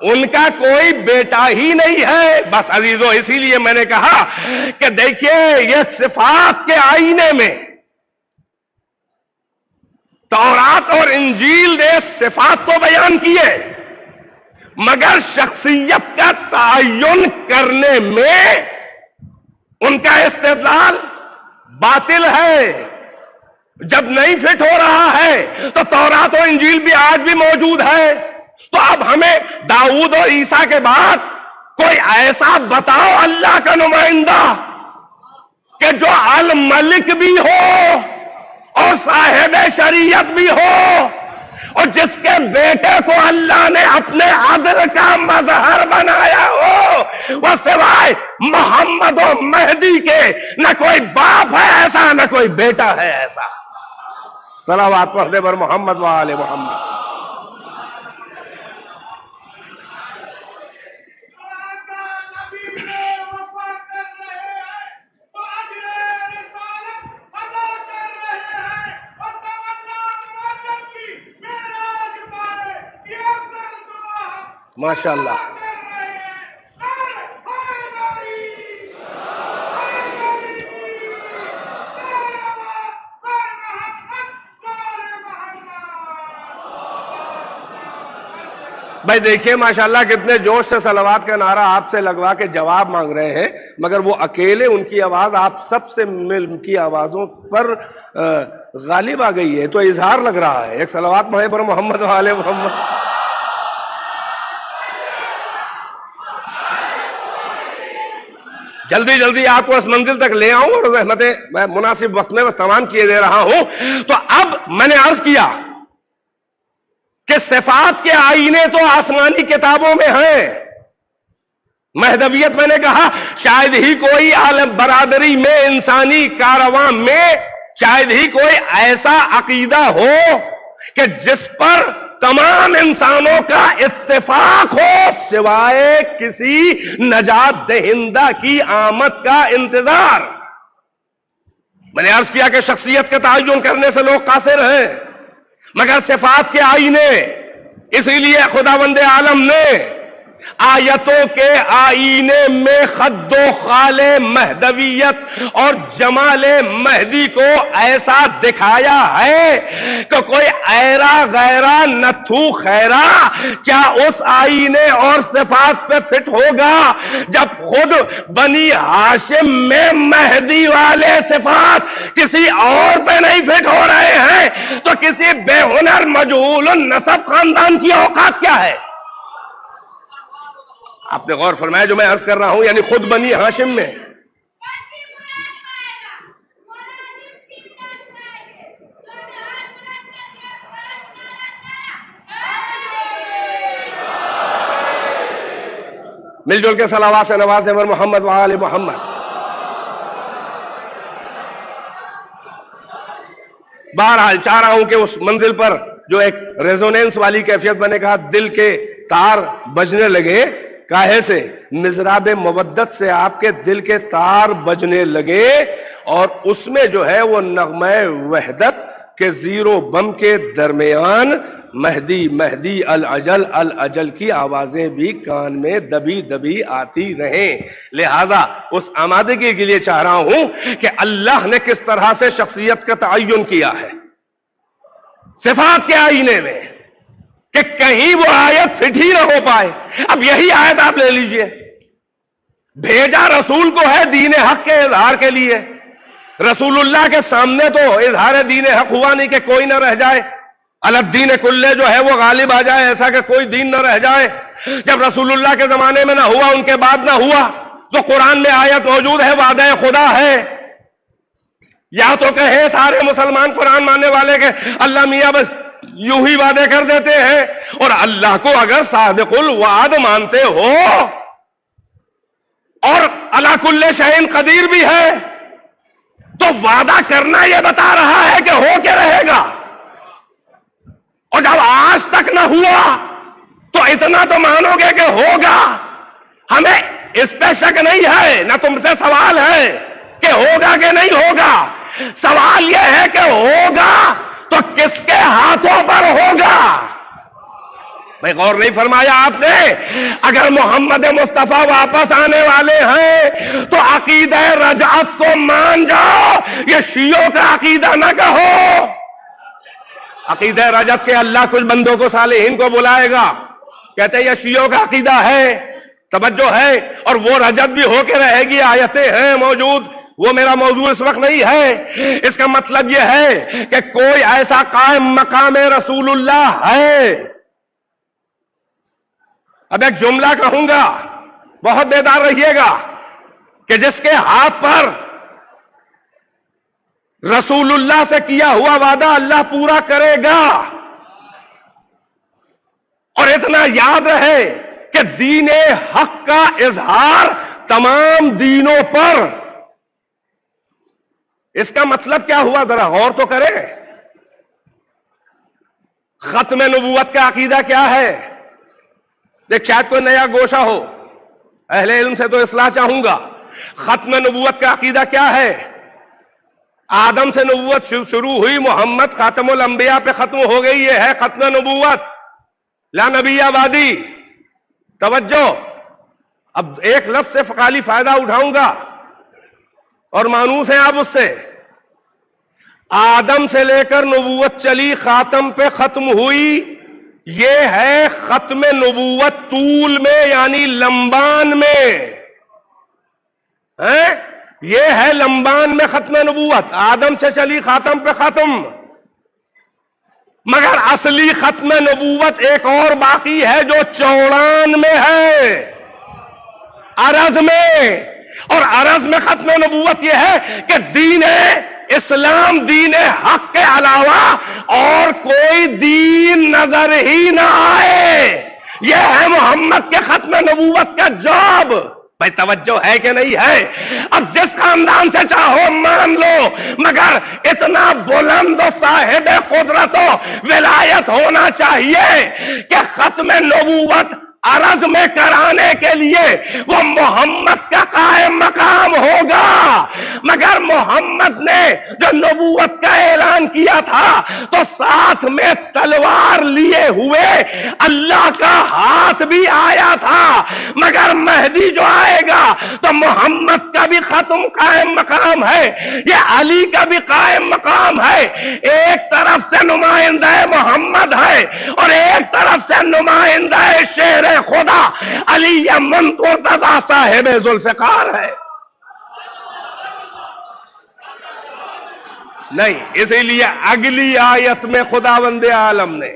ان کا کوئی بیٹا ہی نہیں ہے۔ بس عزیزو، اسی لیے میں نے کہا کہ دیکھیے یہ صفات کے آئینے میں تورات اور انجیل نے صفات تو بیان کیے، مگر شخصیت کا تعین کرنے میں ان کا استدلال باطل ہے۔ جب نہیں فٹ ہو رہا ہے تو تورات اور انجیل بھی آج بھی موجود ہے۔ تو اب ہمیں داؤد اور عیسیٰ کے بعد کوئی ایسا بتاؤ اللہ کا نمائندہ کہ جو الملک بھی ہو اور صاحب شریعت بھی ہو، اور جس کے بیٹے کو اللہ نے اپنے عدل کا مظہر بنایا ہو، وہ سوائے محمد و مہدی کے نہ کوئی باپ ہے ایسا، نہ کوئی بیٹا ہے ایسا۔ صلوات پڑھ دے بر محمد و آل محمد۔ ماشاءاللہ۔ بھائی دیکھیے ماشاءاللہ کتنے جوش سے صلوات کا نعرہ آپ سے لگوا کے جواب مانگ رہے ہیں، مگر وہ اکیلے ان کی آواز آپ سب سے مل کی آوازوں پر غالب آ گئی ہے، تو اظہار لگ رہا ہے۔ ایک صلوات پڑھیں پر محمد و آل محمد۔ جلدی جلدی آپ کو اس منزل تک لے آؤں اور رحمتیں میں مناسب وقت میں تمام کیے دے رہا ہوں۔ تو اب میں نے عرض کیا کہ صفات کے آئینے تو آسمانی کتابوں میں ہیں۔ مہدویت میں نے کہا شاید ہی کوئی عالم برادری میں، انسانی کارواں میں شاید ہی کوئی ایسا عقیدہ ہو کہ جس پر تمام انسانوں کا اتفاق ہو سوائے کسی نجات دہندہ کی آمد کا انتظار۔ میں نے عرض کیا کہ شخصیت کا تعین کرنے سے لوگ قاصر ہیں، مگر صفات کے آئینے، اسی لیے خداوند عالم نے آیتوں کے آئینے میں خد و خال مہدویت اور جمال مہدی کو ایسا دکھایا ہے کہ کوئی ایرا غیرا نتھو خیرا کیا اس آئینے اور صفات پہ فٹ ہوگا جب خود بنی ہاشم میں مہدی والے صفات کسی اور پہ نہیں فٹ ہو رہے ہیں تو کسی بے ہنر مجہول النسب خاندان کی اوقات کیا ہے؟ آپ نے غور فرمایا جو میں عرض کر رہا ہوں، یعنی خود بنی ہاشم میں مل جل کے صلوات سے نواز بر محمد وآل محمد۔ بہرحال چاہ رہا ہوں کہ اس منزل پر جو ایک ریزوننس والی کیفیت میں نے کہا دل کے تار بجنے لگے، کاہے سے مزراب مودت سے آپ کے دل کے تار بجنے لگے، اور اس میں جو ہے وہ نغمہ وحدت کے زیرو بم کے درمیان مہدی مہدی الاجل الاجل کی آوازیں بھی کان میں دبی دبی آتی رہیں۔ لہذا اس آمادگی کے لیے چاہ رہا ہوں کہ اللہ نے کس طرح سے شخصیت کا تعین کیا ہے صفات کے آئینے میں کہ کہیں وہ آیت فٹ ہی نہ ہو پائے۔ اب یہی آیت آپ لے لیجئے، بھیجا رسول کو ہے دین حق کے اظہار کے لیے، رسول اللہ کے سامنے تو اظہار دین حق ہوا نہیں کہ کوئی نہ رہ جائے، الدین کلے جو ہے وہ غالب آ جائے، ایسا کہ کوئی دین نہ رہ جائے۔ جب رسول اللہ کے زمانے میں نہ ہوا، ان کے بعد نہ ہوا، تو قرآن میں آیت موجود ہے، وعدہ خدا ہے۔ یا تو کہے سارے مسلمان قرآن ماننے والے کہ اللہ میاں بس یوں ہی وعدے کر دیتے ہیں، اور اللہ کو اگر صادق الوعد مانتے ہو اور علی کل شیء قدیر بھی ہے تو وعدہ کرنا یہ بتا رہا ہے کہ ہو کے رہے گا، اور جب آج تک نہ ہوا تو اتنا تو مانو گے کہ ہوگا۔ ہمیں اس پہ شک نہیں ہے، نہ تم سے سوال ہے کہ ہوگا کہ نہیں ہوگا، سوال یہ ہے کہ ہوگا تو کس کے ہاتھوں پر ہوگا؟ بھائی غور نہیں فرمایا آپ نے؟ اگر محمد مصطفیٰ واپس آنے والے ہیں تو عقیدہ رجعت کو مان جاؤ، یہ شیعوں کا عقیدہ نہ کہو۔ عقیدہ رجعت کے اللہ کچھ بندوں کو صالحین کو بلائے گا، کہتے ہیں یہ شیعوں کا عقیدہ ہے، توجہ ہے، اور وہ رجعت بھی ہو کے رہے گی، آیتیں ہیں موجود، وہ میرا موضوع اس وقت نہیں ہے۔ اس کا مطلب یہ ہے کہ کوئی ایسا قائم مقام رسول اللہ ہے۔ اب ایک جملہ کہوں گا، بہت بیدار رہیے گا، کہ جس کے ہاتھ پر رسول اللہ سے کیا ہوا وعدہ اللہ پورا کرے گا، اور اتنا یاد رہے کہ دین حق کا اظہار تمام دینوں پر۔ اس کا مطلب کیا ہوا ذرا غور تو کرے۔ ختم نبوت کا عقیدہ کیا ہے؟ دیکھ شاید کوئی نیا گوشہ ہو، اہل علم سے تو اصلاح چاہوں گا۔ ختم نبوت کا عقیدہ کیا ہے؟ آدم سے نبوت شروع ہوئی، محمد خاتم الانبیاء پہ ختم ہو گئی، یہ ہے ختم نبوت، لا نبی بعدی۔ توجہ، اب ایک لفظ سے فقالی فائدہ اٹھاؤں گا اور مانوس ہیں آپ اس سے۔ آدم سے لے کر نبوت چلی، خاتم پہ ختم ہوئی، یہ ہے ختم نبوت طول میں، یعنی لمبان میں، یہ ہے لمبان میں ختم نبوت۔ آدم سے چلی، خاتم پہ ختم، مگر اصلی ختم نبوت ایک اور باقی ہے جو چوڑان میں ہے، عرض میں۔ اور عرض میں ختم نبوت یہ ہے کہ دین اسلام، دین حق کے علاوہ اور کوئی دین نظر ہی نہ آئے۔ یہ ہے محمد کے ختم نبوت کا جاب۔ بھائی توجہ ہے کہ نہیں ہے؟ اب جس خاندان سے چاہو مان لو، مگر اتنا بلند و صاحب قدرت و ولایت ہونا چاہیے کہ ختم نبوت عرض میں کرانے کے لیے وہ محمد کا قائم مقام ہوگا۔ مگر محمد نے جو نبوت کا اعلان اعلان کیا تھا تو ساتھ میں تلوار لیے ہوئے اللہ کا ہاتھ بھی آیا تھا، مگر مہدی جو آئے گا تو محمد کا بھی ختم قائم مقام ہے، یہ علی کا بھی قائم مقام ہے، ایک طرف سے نمائندہ محمد ہے اور ایک طرف سے نمائندہ شیر خدا علی مرتضیٰ صاحب ذوالفقار ہے۔ نہیں، اسی لیے اگلی آیت میں خداوند عالم نے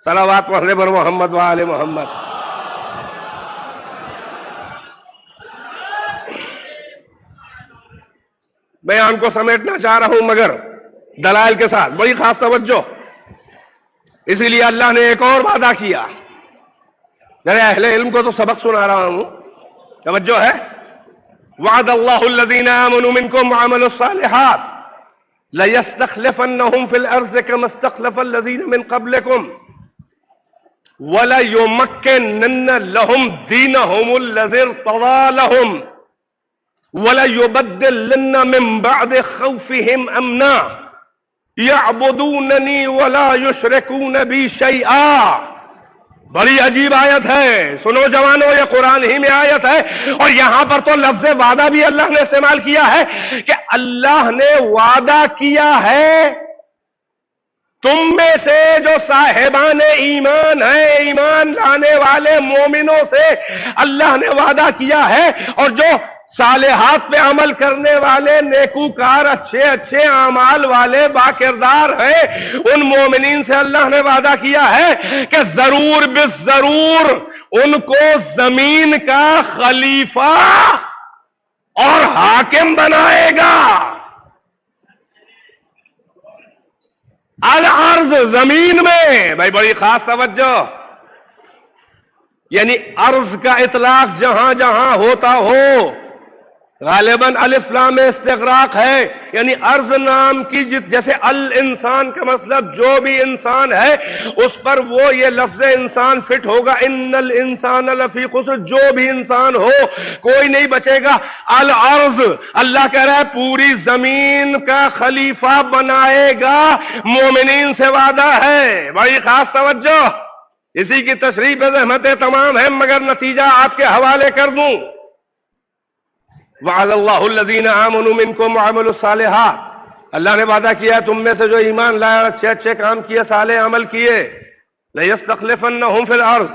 صلوات پڑھنے پر محمد و آل محمد، بیان کو سمیٹنا چاہ رہا ہوں مگر دلائل کے ساتھ، بڑی خاص توجہ۔ اسی لیے اللہ نے ایک اور وعدہ کیا، میرے اہل علم کو تو سبق سنا رہا ہوں، توجہ ہے۔ وعد اللہ الذین آمنوا منکم وعملوا الصالحات لَيَسْتَخْلِفَنَّهُمْ فِي الْأَرْضِ كَمَا اسْتَخْلَفَ الَّذِينَ مِنْ قَبْلِكُمْ وَلَيُمَكِّنَنَّ لَهُمْ دِينَهُمُ الَّذِي ارْتَضَىٰ لَهُمْ وَلَيُبَدِّلَنَّ مِنْ بَعْدِ خَوْفِهِمْ أَمْنًا يَعْبُدُونَنِي وَلَا يُشْرِكُونَ بِي شَيْئًا۔ بڑی عجیب آیت ہے، سنو جوانو، یہ قرآن ہی میں آیت ہے، اور یہاں پر تو لفظ وعدہ بھی اللہ نے استعمال کیا ہے کہ اللہ نے وعدہ کیا ہے تم میں سے جو صاحبان ایمان ہیں، ایمان لانے والے مومنوں سے اللہ نے وعدہ کیا ہے، اور جو صالحات پہ عمل کرنے والے نیکوکار اچھے اچھے اعمال والے باکردار ہیں، ان مومنین سے اللہ نے وعدہ کیا ہے کہ ضرور بالضرور ان کو زمین کا خلیفہ اور حاکم بنائے گا۔ الارض، زمین میں، بھائی بڑی خاص توجہ، یعنی ارض کا اطلاق جہاں جہاں ہوتا ہو غالباً الف لام استغراق ہے، یعنی ارض نام کی جیسے الانسان کا مطلب جو بھی انسان ہے اس پر وہ یہ لفظ انسان فٹ ہوگا، ان الانسان لفی خسر، جو بھی انسان ہو کوئی نہیں بچے گا۔ الارض، اللہ کہہ رہا ہے پوری زمین کا خلیفہ بنائے گا، مومنین سے وعدہ ہے۔ بڑی خاص توجہ، اسی کی تشریح پہ زحمتیں تمام ہیں مگر نتیجہ آپ کے حوالے کر دوں۔ وعد اللہ الذین آمنوا منکم وعملوا الصالحات، اللہ نے وعدہ کیا تم میں سے جو ایمان لائے اور اچھے اچھے کام کیے، صالح عمل کیے، لَيَسْتَخْلِفَنَّهُمْ فِي الْأَرْضِ،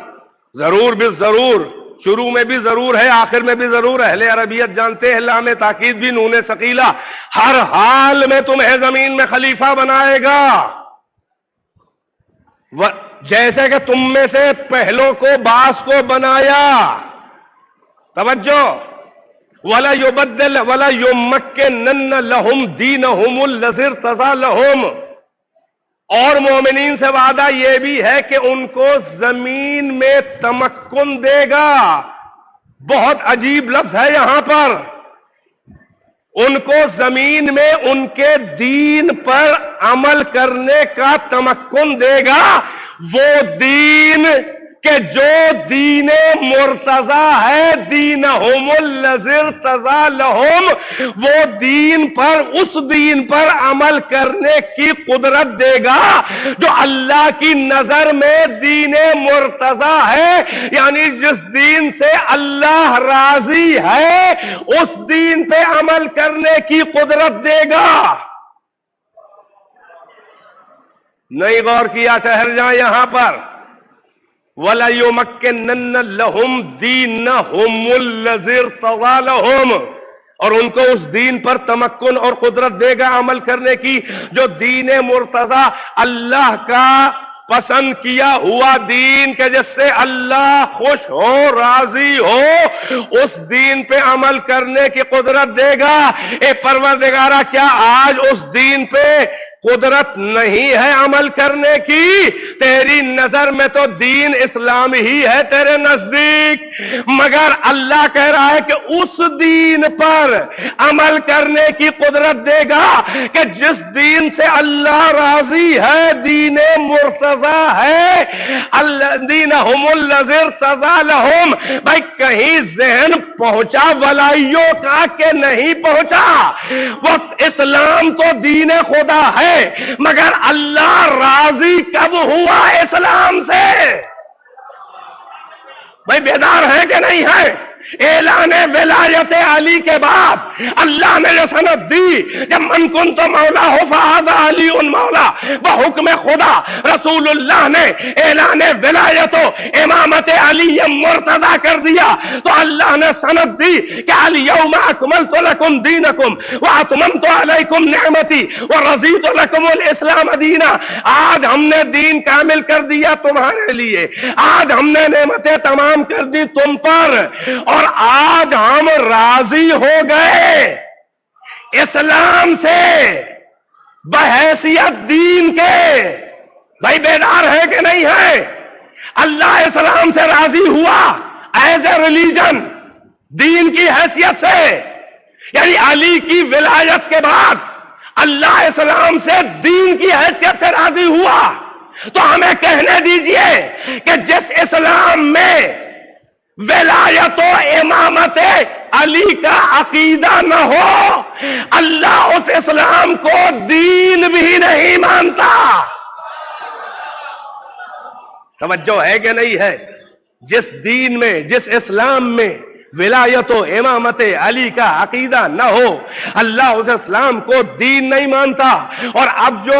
ضرور بالضرور، شروع میں بھی ضرور ہے، آخر میں بھی ضرور ہے، اہل عربیت جانتے ہیں لام تاکید بھی نون ثقیلہ، ہر حال میں تمہیں زمین میں خلیفہ بنائے گا، جیسے کہ تم میں سے پہلوں کو بعض کو بنایا۔ توجہ، وَلَا يُبَدِّلْ وَلَا يُمَكِّنَنَّ لَهُمْ دِينَهُمُ الَّذِي ارْتَضَىٰ لَهُمْ، اور مومنین سے وعدہ یہ بھی ہے کہ ان کو زمین میں تمکن دے گا۔ بہت عجیب لفظ ہے یہاں پر، ان کو زمین میں ان کے دین پر عمل کرنے کا تمکن دے گا، وہ دین کہ جو دین مرتضیٰ ہے، دینہم الذی ارتضیٰ لہم، وہ دین پر، اس دین پر عمل کرنے کی قدرت دے گا جو اللہ کی نظر میں دین مرتضیٰ ہے، یعنی جس دین سے اللہ راضی ہے اس دین پہ عمل کرنے کی قدرت دے گا۔ نہیں غور کیا، ٹھہر جائیں یہاں پر، وَلَيُمَكِّنَنَّ لَهُمْ دِينَهُمُ الَّذِي ارْتَضَىٰ لَهُمْ، اور ان کو اس دین پر تمکن اور قدرت دے گا عمل کرنے کی جو دین مرتضیٰ، اللہ کا پسند کیا ہوا دین، کہ جس سے اللہ خوش ہو، راضی ہو، اس دین پہ عمل کرنے کی قدرت دے گا۔ اے پروردگارہ، کیا آج اس دین پہ قدرت نہیں ہے عمل کرنے کی؟ تیری نظر میں تو دین اسلام ہی ہے تیرے نزدیک، مگر اللہ کہہ رہا ہے کہ اس دین پر عمل کرنے کی قدرت دے گا کہ جس دین سے اللہ راضی ہے، دین مرتضیٰ ہے، دینہم الذی ارتضیٰ لہم۔ بھائی کہیں ذہن پہنچا ولائیوں کا کہ نہیں پہنچا؟ وہ اسلام تو دین خدا ہے، ہے، مگر اللہ راضی کب ہوا اسلام سے؟ بھائی بیدار ہے کہ نہیں ہے؟ اعلان ولایت علی کے بعد اللہ نے جو سند دی کہ من کنت مولا ہو فہذا علی مولا، بحکم خدا رسول اللہ نے اعلان ولایت و امامت علی مرتضی کر دیا، تو اللہ نے سند دی کہ الیوم اکملت لکم دینکم واتممت علیکم نعمتی ورضیت لکم الاسلام دینا۔ آج ہم نے دین کامل کر دیا تمہارے لیے، آج ہم نے نعمتیں تمام کر دی تم پر، اور آج ہم راضی ہو گئے اسلام سے بحیثیت دین کے۔ بھائی بیدار ہے کہ نہیں ہے؟ اللہ اسلام سے راضی ہوا ایز اے ریلیجن، دین کی حیثیت سے، یعنی علی کی ولایت کے بعد اللہ اسلام سے دین کی حیثیت سے راضی ہوا۔ تو ہمیں کہنے دیجئے کہ جس اسلام میں ولایت و امامت علی کا عقیدہ نہ ہو، اللہ اس اسلام کو دین بھی نہیں مانتا۔ توجہ ہے کہ نہیں ہے؟ جس دین میں، جس اسلام میں ولایت و امامت علی کا عقیدہ نہ ہو، اللہ اس اسلام کو دین نہیں مانتا۔ اور اب جو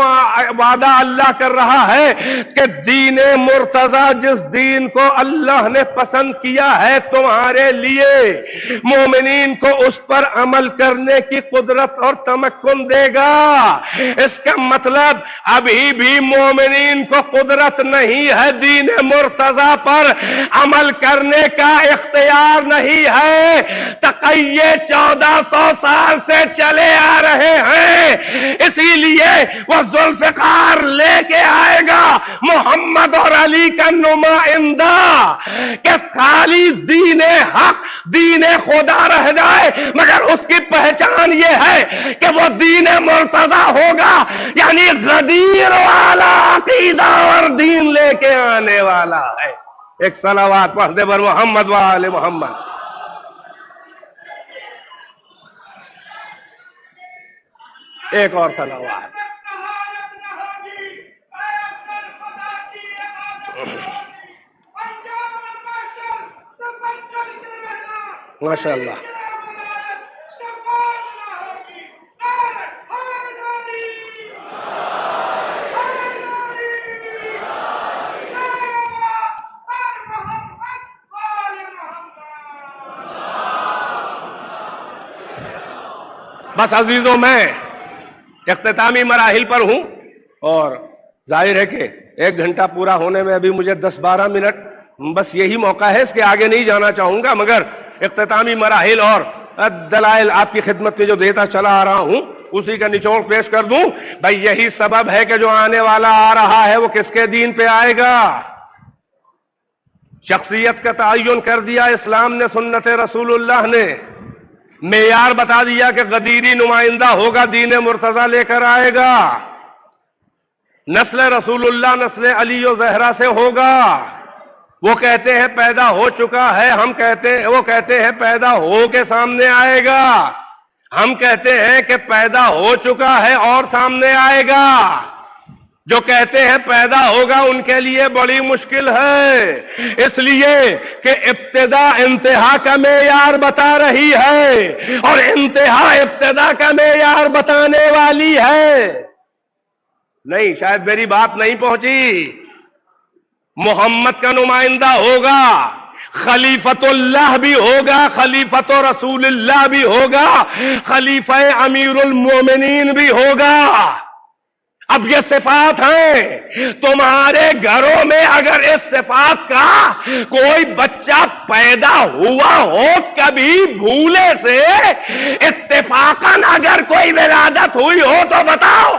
وعدہ اللہ کر رہا ہے کہ دین مرتضی، جس دین کو اللہ نے پسند کیا ہے تمہارے لیے، مومنین کو اس پر عمل کرنے کی قدرت اور تمکن دے گا۔ اس کا مطلب ابھی بھی مومنین کو قدرت نہیں ہے دین مرتضی پر عمل کرنے کا، اختیار نہیں ہے۔ تقیے 1400 سال سے چلے آ رہے ہیں، اسی لیے وہ ذوالفقار لے کے آئے گا محمد اور علی کا نمائندہ، کہ خالی دین حق، دین خدا رہ جائے، مگر اس کی پہچان یہ ہے کہ وہ دین مرتضی ہوگا، یعنی غدیر والا عقیدہ اور دین لے کے آنے والا ہے۔ ایک صلوات پڑھ دے بر محمد و آل محمد۔ ایک اور صلوات۔ ماشاء اللہ۔ بس عزیزوں، میں اختتامی مراحل پر ہوں، اور ظاہر ہے کہ 1 گھنٹہ پورا ہونے میں ابھی مجھے 10-12 منٹ، بس یہی موقع ہے، اس کے آگے نہیں جانا چاہوں گا، مگر اختتامی مراحل اور دلائل آپ کی خدمت میں جو دیتا چلا آ رہا ہوں اسی کا نچوڑ پیش کر دوں۔ بھائی یہی سبب ہے کہ جو آنے والا آ رہا ہے وہ کس کے دین پہ آئے گا؟ شخصیت کا تعین کر دیا اسلام نے، سنت رسول اللہ نے، معیار بتا دیا کہ غدیری نمائندہ ہوگا، دین مرتضی لے کر آئے گا، نسل رسول اللہ نسل علی و زہرا سے ہوگا۔ وہ کہتے ہیں پیدا ہو چکا ہے، وہ کہتے ہیں پیدا ہو کے سامنے آئے گا، ہم کہتے ہیں کہ پیدا ہو چکا ہے اور سامنے آئے گا۔ جو کہتے ہیں پیدا ہوگا ان کے لیے بڑی مشکل ہے، اس لیے کہ ابتدا انتہا کا معیار بتا رہی ہے، اور انتہا ابتدا کا معیار بتانے والی ہے۔ نہیں، شاید میری بات نہیں پہنچی۔ محمد کا نمائندہ ہوگا، خلیفت اللہ بھی ہوگا، خلیفت رسول اللہ بھی ہوگا، خلیفہ امیر المومنین بھی ہوگا۔ اب یہ صفات ہیں، تمہارے گھروں میں اگر اس صفات کا کوئی بچہ پیدا ہوا ہو، کبھی بھولے سے اتفاقاً اگر کوئی ولادت ہوئی ہو تو بتاؤ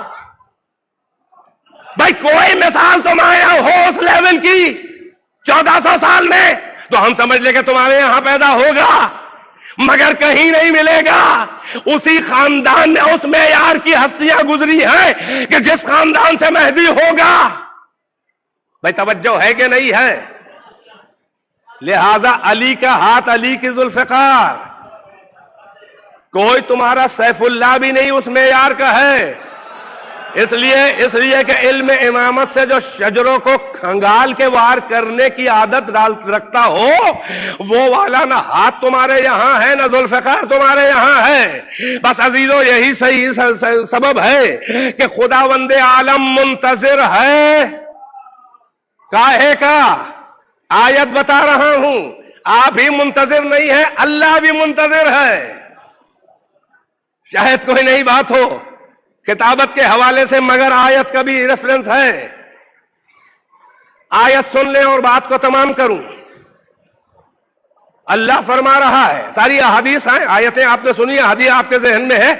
بھائی، کوئی مثال تمہارے ہو اس لیول کی 1400 سال میں، تو ہم سمجھ لیں کہ تمہارے یہاں پیدا ہوگا، مگر کہیں نہیں ملے گا۔ اسی خاندان نے اس معیار کی ہستیاں گزری ہیں کہ جس خاندان سے مہدی ہوگا۔ بھائی توجہ ہے کہ نہیں ہے؟ لہذا علی کا ہاتھ، علی کی ذوالفقار، کوئی تمہارا سیف اللہ بھی نہیں اس معیار کا ہے۔ اس لیے کہ علم امامت سے جو شجروں کو کھنگال کے وار کرنے کی عادت رکھتا ہو، وہ والا نہ ہاتھ تمہارے یہاں ہے نہ ذوالفقار تمہارے یہاں ہے۔ بس عزیزو، یہی صحیح سبب ہے کہ خداوند عالم منتظر ہے۔ کاہے کا؟ آیت بتا رہا ہوں، آپ ہی منتظر نہیں ہے، اللہ بھی منتظر ہے۔ شاید کوئی نئی بات ہو کتابت کے حوالے سے، مگر آیت کا بھی ریفرنس ہے۔ آیت سن لیں اور بات کو تمام کروں۔ اللہ فرما رہا ہے، ساری احادیث ہیں، آیتیں آپ نے سنی، حدیث آپ کے ذہن میں ہے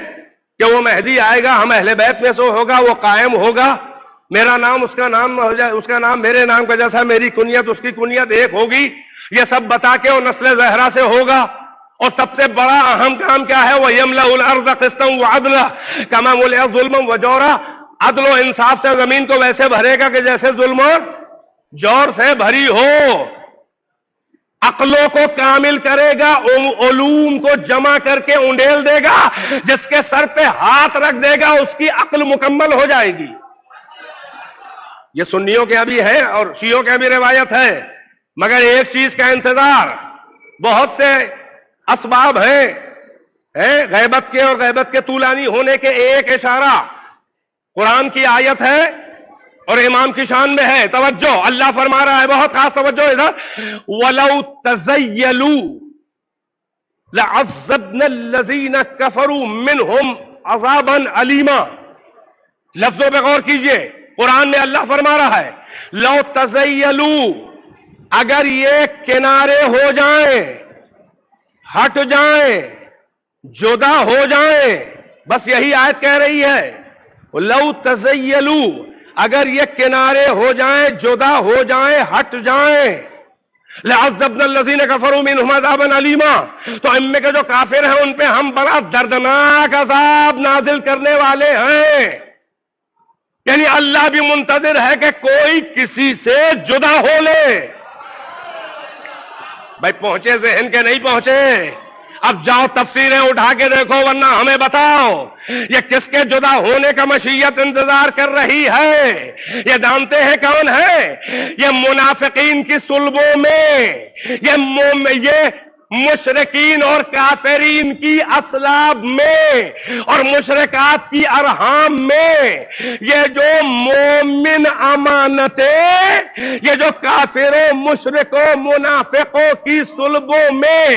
کہ وہ مہدی آئے گا، ہم اہل بیت میں سے ہوگا، وہ قائم ہوگا، میرا نام اس کا نام ہو جائے، اس کا نام میرے نام کا جیسا، میری کنیت اس کی کنیت ایک ہوگی، یہ سب بتا کے وہ نسل زہرا سے ہوگا۔ اور سب سے بڑا اہم کام کیا ہے؟ وَيَمْلَأُ الْأَرْضَ قِسْطًا وَعَدْلًا كَمَا مُلِئَتْ ظُلْمًا وَجَوْرًا، عدل و انصاف سے زمین کو ویسے بھرے گا کہ جیسے ظلم اور جور سے بھری ہو۔ عقلوں کو کامل کرے گا، علوم کو جمع کر کے انڈیل دے گا، جس کے سر پہ ہاتھ رکھ دے گا اس کی عقل مکمل ہو جائے گی۔ یہ سنیوں کے ابھی ہے اور شیعوں کے ابھی روایت ہے، مگر ایک چیز کا انتظار، بہت سے اسباب ہیں غیبت کے اور غیبت کے طولانی ہونے کے، ایک اشارہ قرآن کی آیت ہے اور امام کی شان میں ہے۔ توجہ، اللہ فرما رہا ہے، بہت خاص توجہ ادھر، وَلَوْ تَزَيَّلُوا لَعَذَّبْنَا الَّذِينَ كَفَرُوا مِنْهُمْ عَذَابًا عَلِيمًا۔ لفظوں پہ غور کیجئے، قرآن میں اللہ فرما رہا ہے لو تزیلوا، اگر یہ کنارے ہو جائیں، ہٹ جائیں، جدا ہو جائیں، بس یہی آیت کہہ رہی ہے، لو تزیلوا، اگر یہ کنارے ہو جائیں، جدا ہو جائیں، ہٹ جائیں، لعذبنا الذین کفروا منہم عذابا علیما، تو ان میں کے جو کافر ہیں ان پہ ہم بڑا دردناک عذاب نازل کرنے والے ہیں۔ یعنی اللہ بھی منتظر ہے کہ کوئی کسی سے جدا ہو لے۔ بھائی پہنچے ذہن کے نہیں پہنچے؟ اب جاؤ تفسیریں اٹھا کے دیکھو، ورنہ ہمیں بتاؤ یہ کس کے جدا ہونے کا مشیت انتظار کر رہی ہے؟ یہ جانتے ہیں کون ہے؟ یہ منافقین کی صلبوں میں، یہ مشرکین اور کافرین کی اسلاب میں اور مشرکات کی ارحام میں، یہ جو مومن امانتیں، یہ جو کافروں مشرکوں منافقوں کی صلبوں میں،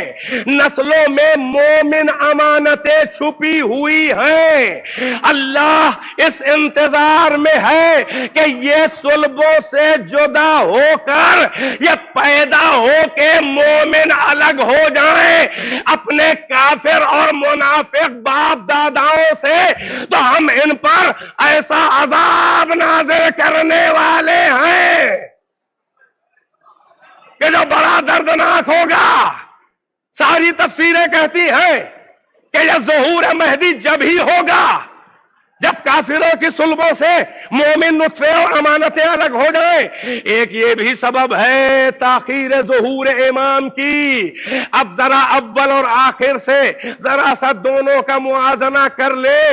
نسلوں میں مومن امانتیں چھپی ہوئی ہیں، اللہ اس انتظار میں ہے کہ یہ صلبوں سے جدا ہو کر یہ پیدا ہو کے مومن الگ ہو جائیں اپنے کافر اور منافق باپ داداؤں سے، تو ہم ان پر ایسا عذاب نازل کرنے والے ہیں کہ جو بڑا دردناک ہوگا۔ ساری تفسیریں کہتی ہیں کہ یہ ظہور مہدی جب ہی ہوگا جب کافروں کی صلبوں سے مومن نطفے اور امانتیں الگ ہو جائیں۔ ایک یہ بھی سبب ہے تاخیر ظہور امام کی۔ اب ذرا اول اور آخر سے ذرا سا دونوں کا موازنہ کر لے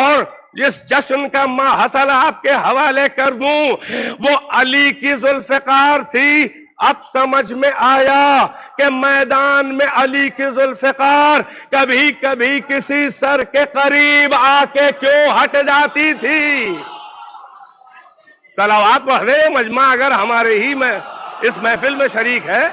اور جس جشن کا ماحصل آپ کے حوالے کر دوں، وہ علی کی ذوالفقار تھی۔ اب سمجھ میں آیا کہ میدان میں علی کی ذوالفقار کبھی کبھی کسی سر کے قریب آ کے کیوں ہٹ جاتی تھی۔ صلوات پڑھ رہے مجمع اگر ہمارے ہی میں اس محفل میں شریک ہے،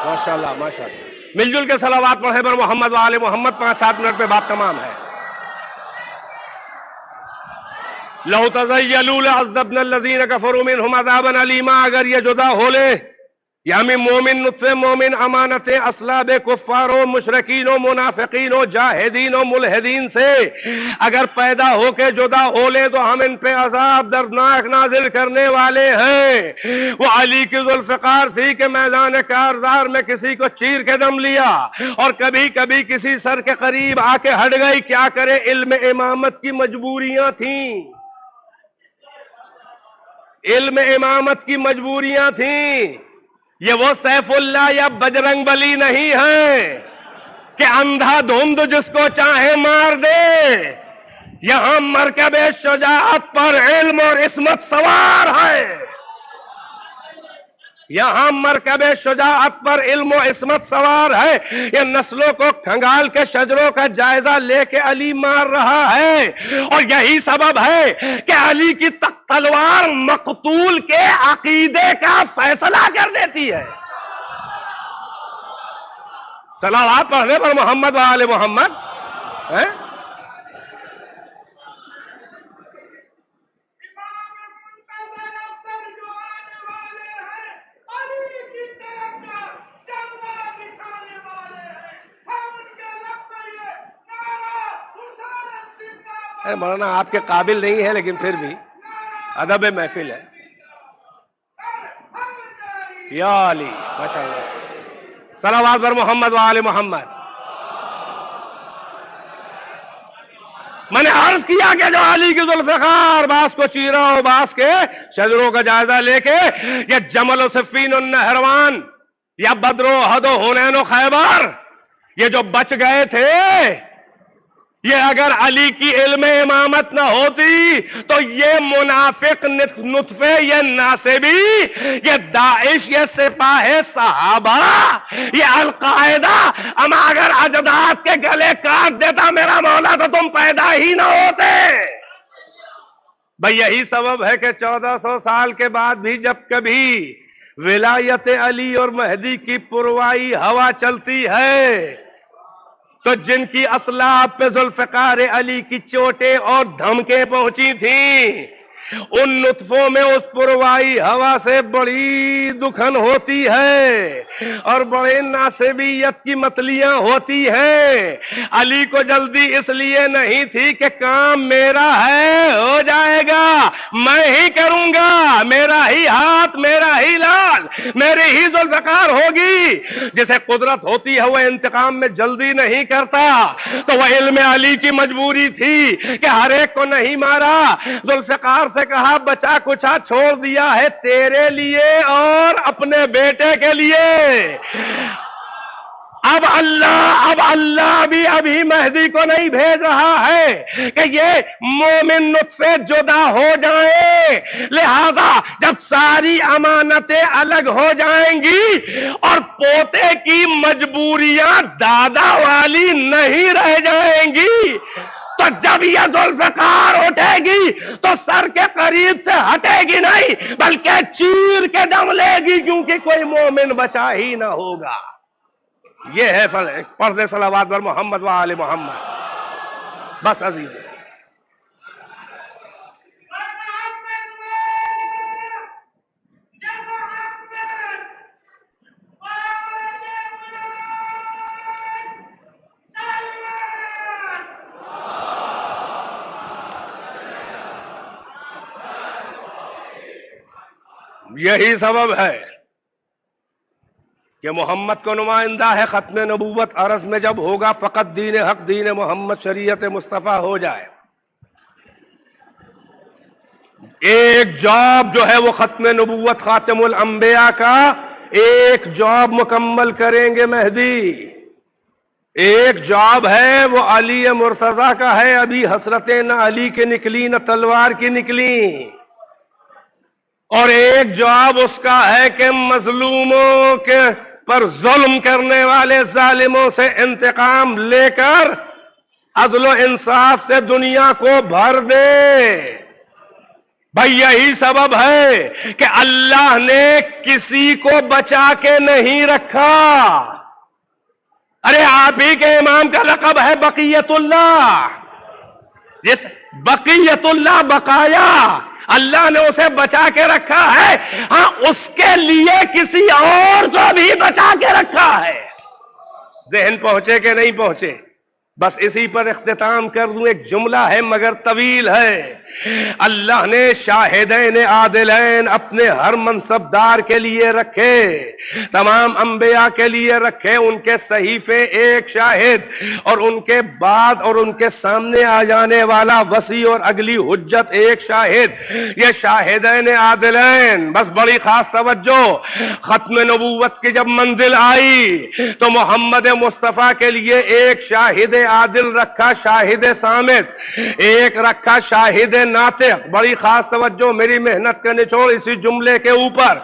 ماشاءاللہ ماشاءاللہ، مل جل کے صلوات پڑھے پر محمد و آل محمد، 5-7 منٹ پہ بات تمام ہے۔ لَوْ تَزَيَّلُوا لَعَذَّبْنَا الَّذِينَ كَفَرُوا مِنْهُمْ عَذَابًا عَلِيمًا، اگر یہ جدا ہو لے یعنی مومن نطفے، مومن امانتیں اسلاب کفاروں، مشرکینوں، منافقینوں، جاہدینوں، ملحدین سے اگر پیدا ہو کے جدا ہو لے تو ہم ان پہ عذاب دردناک نازل کرنے والے ہیں۔ وہ علی کی ذوالفقار تھی کہ میدان کارزار میں کسی کو چیر کے دم لیا اور کبھی کبھی کسی سر کے قریب آ کے ہٹ گئی، کیا کرے، علم امامت کی مجبوریاں تھیں، علم امامت کی مجبوریاں تھیں۔ یہ وہ سیف اللہ یا بجرنگ بلی نہیں ہے کہ اندھا دھند جس کو چاہے مار دے۔ یہاں مرکب شجاعت پر علم اور عصمت سوار ہے، یہاں مرکب شجاعت پر علم و عصمت سوار ہے۔ یہ نسلوں کو کھنگال کے شجروں کا جائزہ لے کے علی مار رہا ہے، اور یہی سبب ہے کہ علی کی تلوار مقتول کے عقیدے کا فیصلہ کر دیتی ہے۔ صلوات پڑھنے پر محمد و آل محمد ہے؟ مولانا آپ کے قابل نہیں ہے لیکن پھر بھی ادب محفل ہے۔ یا علی، ماشاءاللہ، صلوات پر محمد و آل محمد۔ میں نے عرض کیا کہ جو علی کی ذوالفقار باس کو چیرا ہو، باس کے شجروں کا جائزہ لے کے، یا جمل و صفین و نہروان، یا بدر و احد و حنین و خیبر، یہ جو بچ گئے تھے، یہ اگر علی کی علم امامت نہ ہوتی تو یہ منافق نطفے، یہ ناصبی، یہ داعش، یہ سپاہ صحابہ، یہ القاعدہ، اما اگر اجداد کے گلے کاٹ دیتا میرا مولا تو تم پیدا ہی نہ ہوتے۔ بھئی یہی سبب ہے کہ 1400 سال کے بعد بھی جب کبھی ولایت علی اور مہدی کی پروائی ہوا چلتی ہے تو جن کی اسلاب پہ ذوالفقار علی کی چوٹیں اور دھمکیں پہنچی تھیں، ان نطفوں میں اس پروائی ہوا سے بڑی دکھن ہوتی ہے اور بڑے ناصبیت کی متلیاں ہوتی ہیں۔ علی کو جلدی اس لیے نہیں تھی کہ کام میرا ہے، ہو جائے گا، میں ہی کروں گا، میرا ہی ہاتھ، میرا ہی لال، میری ہی ذوالفقار ہوگی۔ جسے قدرت ہوتی ہے وہ انتقام میں جلدی نہیں کرتا، تو وہ علم علی کی مجبوری تھی کہ ہر ایک کو نہیں مارا۔ ذوالفقار سے کہا بچا کچھا چھوڑ دیا ہے تیرے لیے اور اپنے بیٹے کے لیے۔ اب اللہ بھی ابھی مہدی کو نہیں بھیج رہا ہے کہ یہ مومن نطفے جدا ہو جائیں، لہذا جب ساری امانتیں الگ ہو جائیں گی اور پوتے کی مجبوریاں دادا والی نہیں رہ جائیں گی، تو جب یہ ذوالفقار اٹھے گی تو سر کے قریب سے ہٹے گی نہیں بلکہ چیر کے دم لے گی، کیونکہ کوئی مومن بچا ہی نہ ہوگا۔ یہ ہے پردے صلوات پر محمد و آل محمد۔ بس عزیز، یہی سبب ہے کہ محمد کو نمائندہ ہے ختم نبوت عرض میں جب ہوگا فقط دین حق، دین محمد، شریعت مصطفیٰ ہو جائے۔ ایک جاب جو ہے وہ ختم نبوت خاتم الانبیاء کا ایک جاب مکمل کریں گے مہدی۔ ایک جاب ہے وہ علی مرتضیٰ کا ہے، ابھی حسرتیں نہ علی کے نکلی نہ تلوار کی نکلی، اور ایک جواب اس کا ہے کہ مظلوموں کے پر ظلم کرنے والے ظالموں سے انتقام لے کر عدل و انصاف سے دنیا کو بھر دے۔ بھئی یہی سبب ہے کہ اللہ نے کسی کو بچا کے نہیں رکھا۔ ارے آپ ہی کے امام کا لقب ہے بقیت اللہ، بقیت اللہ بقایا، اللہ نے اسے بچا کے رکھا ہے، ہاں اس کے لیے کسی اور کو بھی بچا کے رکھا ہے۔ ذہن پہنچے کہ نہیں پہنچے؟ بس اسی پر اختتام کر دوں، ایک جملہ ہے مگر طویل ہے۔ اللہ نے شاہدین عادلین اپنے ہر منصبدار کے لیے رکھے، تمام انبیاء کے لیے رکھے، ان کے صحیفے ایک شاہد، اور ان کے بعد اور ان کے سامنے آ جانے والا وسیع اور اگلی حجت ایک شاہد، یہ شاہدین عادلین۔ بس بڑی خاص توجہ، ختم نبوت کی جب منزل آئی تو محمد مصطفیٰ کے لیے ایک شاہد عادل رکھا، شاہد صامت، ایک رکھا شاہد ناطق۔ بڑی خاص توجہ، میری محنت کا نچوڑ اسی جملے کے اوپر۔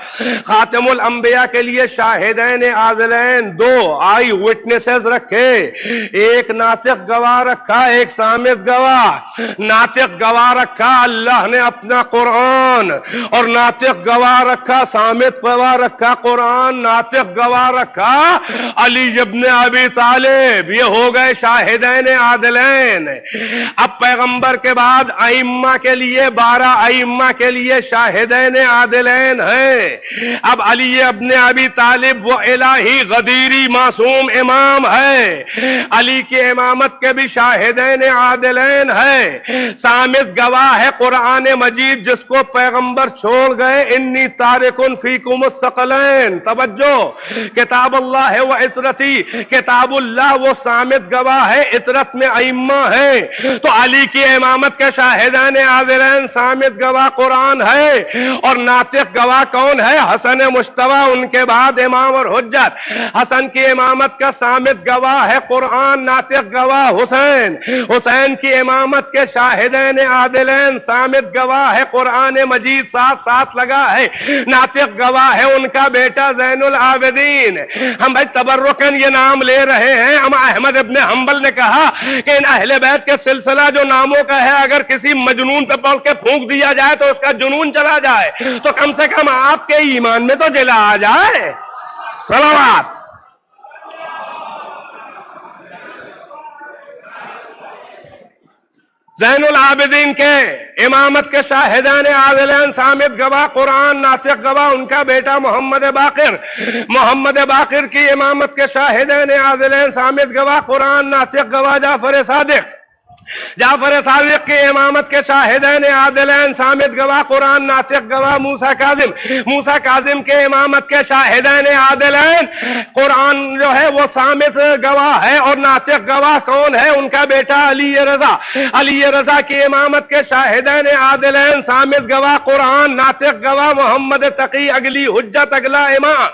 خاتم الانبیاء کے لیے شاہدین عادلین، دو آئی وٹنسز رکھے، ایک ناطق گواہ رکھا، ایک صامت گواہ۔ ناطق گواہ رکھا اللہ نے اپنا قرآن، اور ناطق گواہ رکھا، صامت گواہ رکھا قرآن، ناطق گواہ رکھا علی ابن ابی طالب۔ یہ ہو گئے شاہدین عادلین۔ اب پیغمبر کے بعد ائمہ کے لیے 12 ائمہ کے لیے شاہدین عادلین ہیں۔ اب علی ابن ابی طالب وہ الہی غدیری معصوم امام ہے، علی کی امامت کے بھی شاہدین عادلین ہے۔ صامت گواہ ہے قرآن مجید جس کو پیغمبر چھوڑ گئے، انی تارکن فیکم الثقلین۔ توجہ، کتاب اللہ ہے وہ عطرتی، کتاب اللہ وہ صامت گواہ ہے، عطرت میں ائمہ ہیں۔ تو علی کی امامت کے شاہدان عادلین، صامت گواہ قرآن ہے، اور ناطق گواہ کون ہے؟ حسن مجتبی، ان کے بعد امام اور حجت۔ حسن کی امامت کا صامت گواہ ہے قرآن، ناطق گواہ حسین۔ حسین کی امامت کے شاہدین عادلین، صامت گواہ ہے قرآن مجید، ساتھ ساتھ لگا ہے، ناطق گواہ ہے ان کا بیٹا زین العابدین۔ ہم بھائی تبرکن یہ نام لے رہے ہیں، امام احمد ابن حنبل نے کہا کہ ان اہل بیت کے سلسلہ جو ناموں کا ہے، اگر کسی مجنون پہ پڑھ کے پھونک دیا جائے تو اس کا جنون چلا جائے، تو کم سے کم آپ کے ایمان میں تو جلا آ جائے۔ صلوات۔ زین العابدین کے امامت کے شاہدان عادلین، صامت گواہ قرآن، ناطق گواہ ان کا بیٹا محمد باقر۔ محمد باقر کی امامت کے شاہدان عادلین، صامت گواہ قرآن، ناطق گواہ جعفر صادق۔ جعفر صادق کی امامت کے شاہدین عادلین، صامت گواہ قرآن، ناطق گواہ موسیٰ کاظم۔ موسیٰ کاظم کے امامت کے شاہدین عادلین، قرآن جو ہے وہ صامت گواہ ہے، اور ناطق گواہ کون ہے؟ ان کا بیٹا علی رضا۔ علی رضا کی امامت کے شاہدین عادلین، صامت گواہ قرآن، ناطق گواہ محمد تقی، اگلی حجت، اگلا امام۔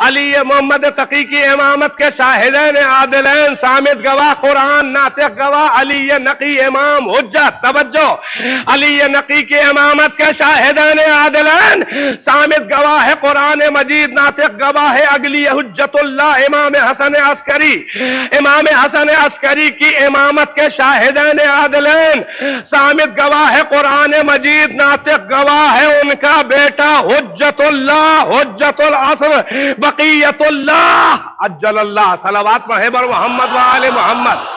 علی محمد تقی کی امامت کے شاہدین عادلین، صامت گواہ قرآن، ناطق گواہ علی نقی امام حجت۔ توجہ، علی نقی کی امامت کے شاہدان عادلین، صامت گواہ ہے قرآن مجید، ناطق گواہ ہے اگلی حجت اللہ امام حسن عسکری۔ امام حسن عسکری کی امامت کے شاہدان عادلین، صامت گواہ ہے قرآن مجید، ناطق گواہ ہے ان کا بیٹا حجت اللہ، حجت العصر، بقیت اللہ عجل اللہ۔ صلوات پڑھے بر محمد و آل محمد۔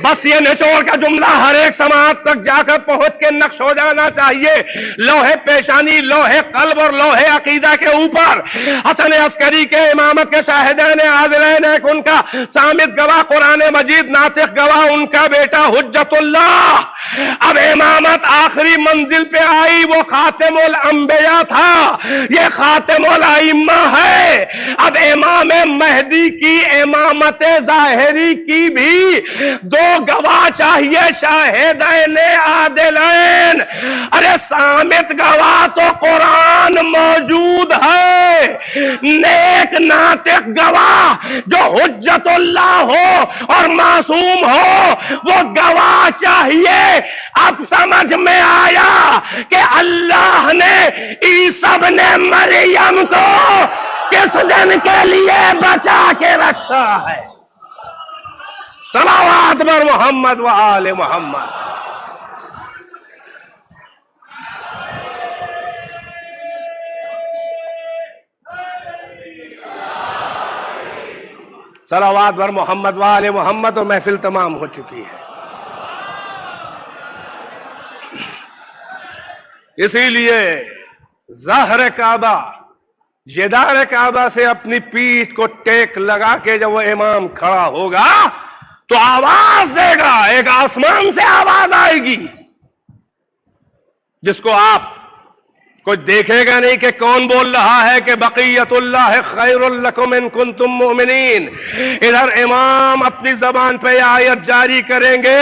بس یہ نچوڑ کا جملہ ہر ایک سماعت تک جا کر پہنچ کے نقش ہو جانا چاہیے، لوہے پیشانی، لوہے قلب اور لوہے عقیدہ کے اوپر۔ حسن عسکری کے امامت کے شاہدین عادلین، ایک ان کا صامت گواہ قرآن مجید، ناطق گواہ ان کا بیٹا حجت اللہ۔ اب امامت آخری منزل پہ آئی، وہ خاتم الانبیاء تھا، یہ خاتم الائمہ ہے۔ اب امام مہدی کی امامت ظاہری کی بھی دو گواہ چاہیے، شاہدین عادلین۔ ارے صامت گواہ تو قرآن موجود ہے، نیک ناطق گواہ جو حجت اللہ ہو اور معصوم ہو، وہ گواہ چاہیے۔ اب سمجھ میں آیا کہ اللہ نے عیسیٰ ابن مریم کو کس دن کے لیے بچا کے رکھا ہے۔ صلوات بر محمد و آل محمد۔ صلوات بر محمد وآل محمد، اور محفل تمام ہو چکی ہے۔ اسی لیے ظاہر کعبہ، جدار کعبہ سے اپنی پیٹھ کو ٹیک لگا کے جب وہ امام کھڑا ہوگا تو آواز دے گا، ایک آسمان سے آواز آئے گی جس کو آپ کوئی دیکھے گا نہیں کہ کون بول رہا ہے، کہ بقیت اللہ خیر لکم ان کنتم مؤمنین۔ ادھر امام اپنی زبان پہ آیت جاری کریں گے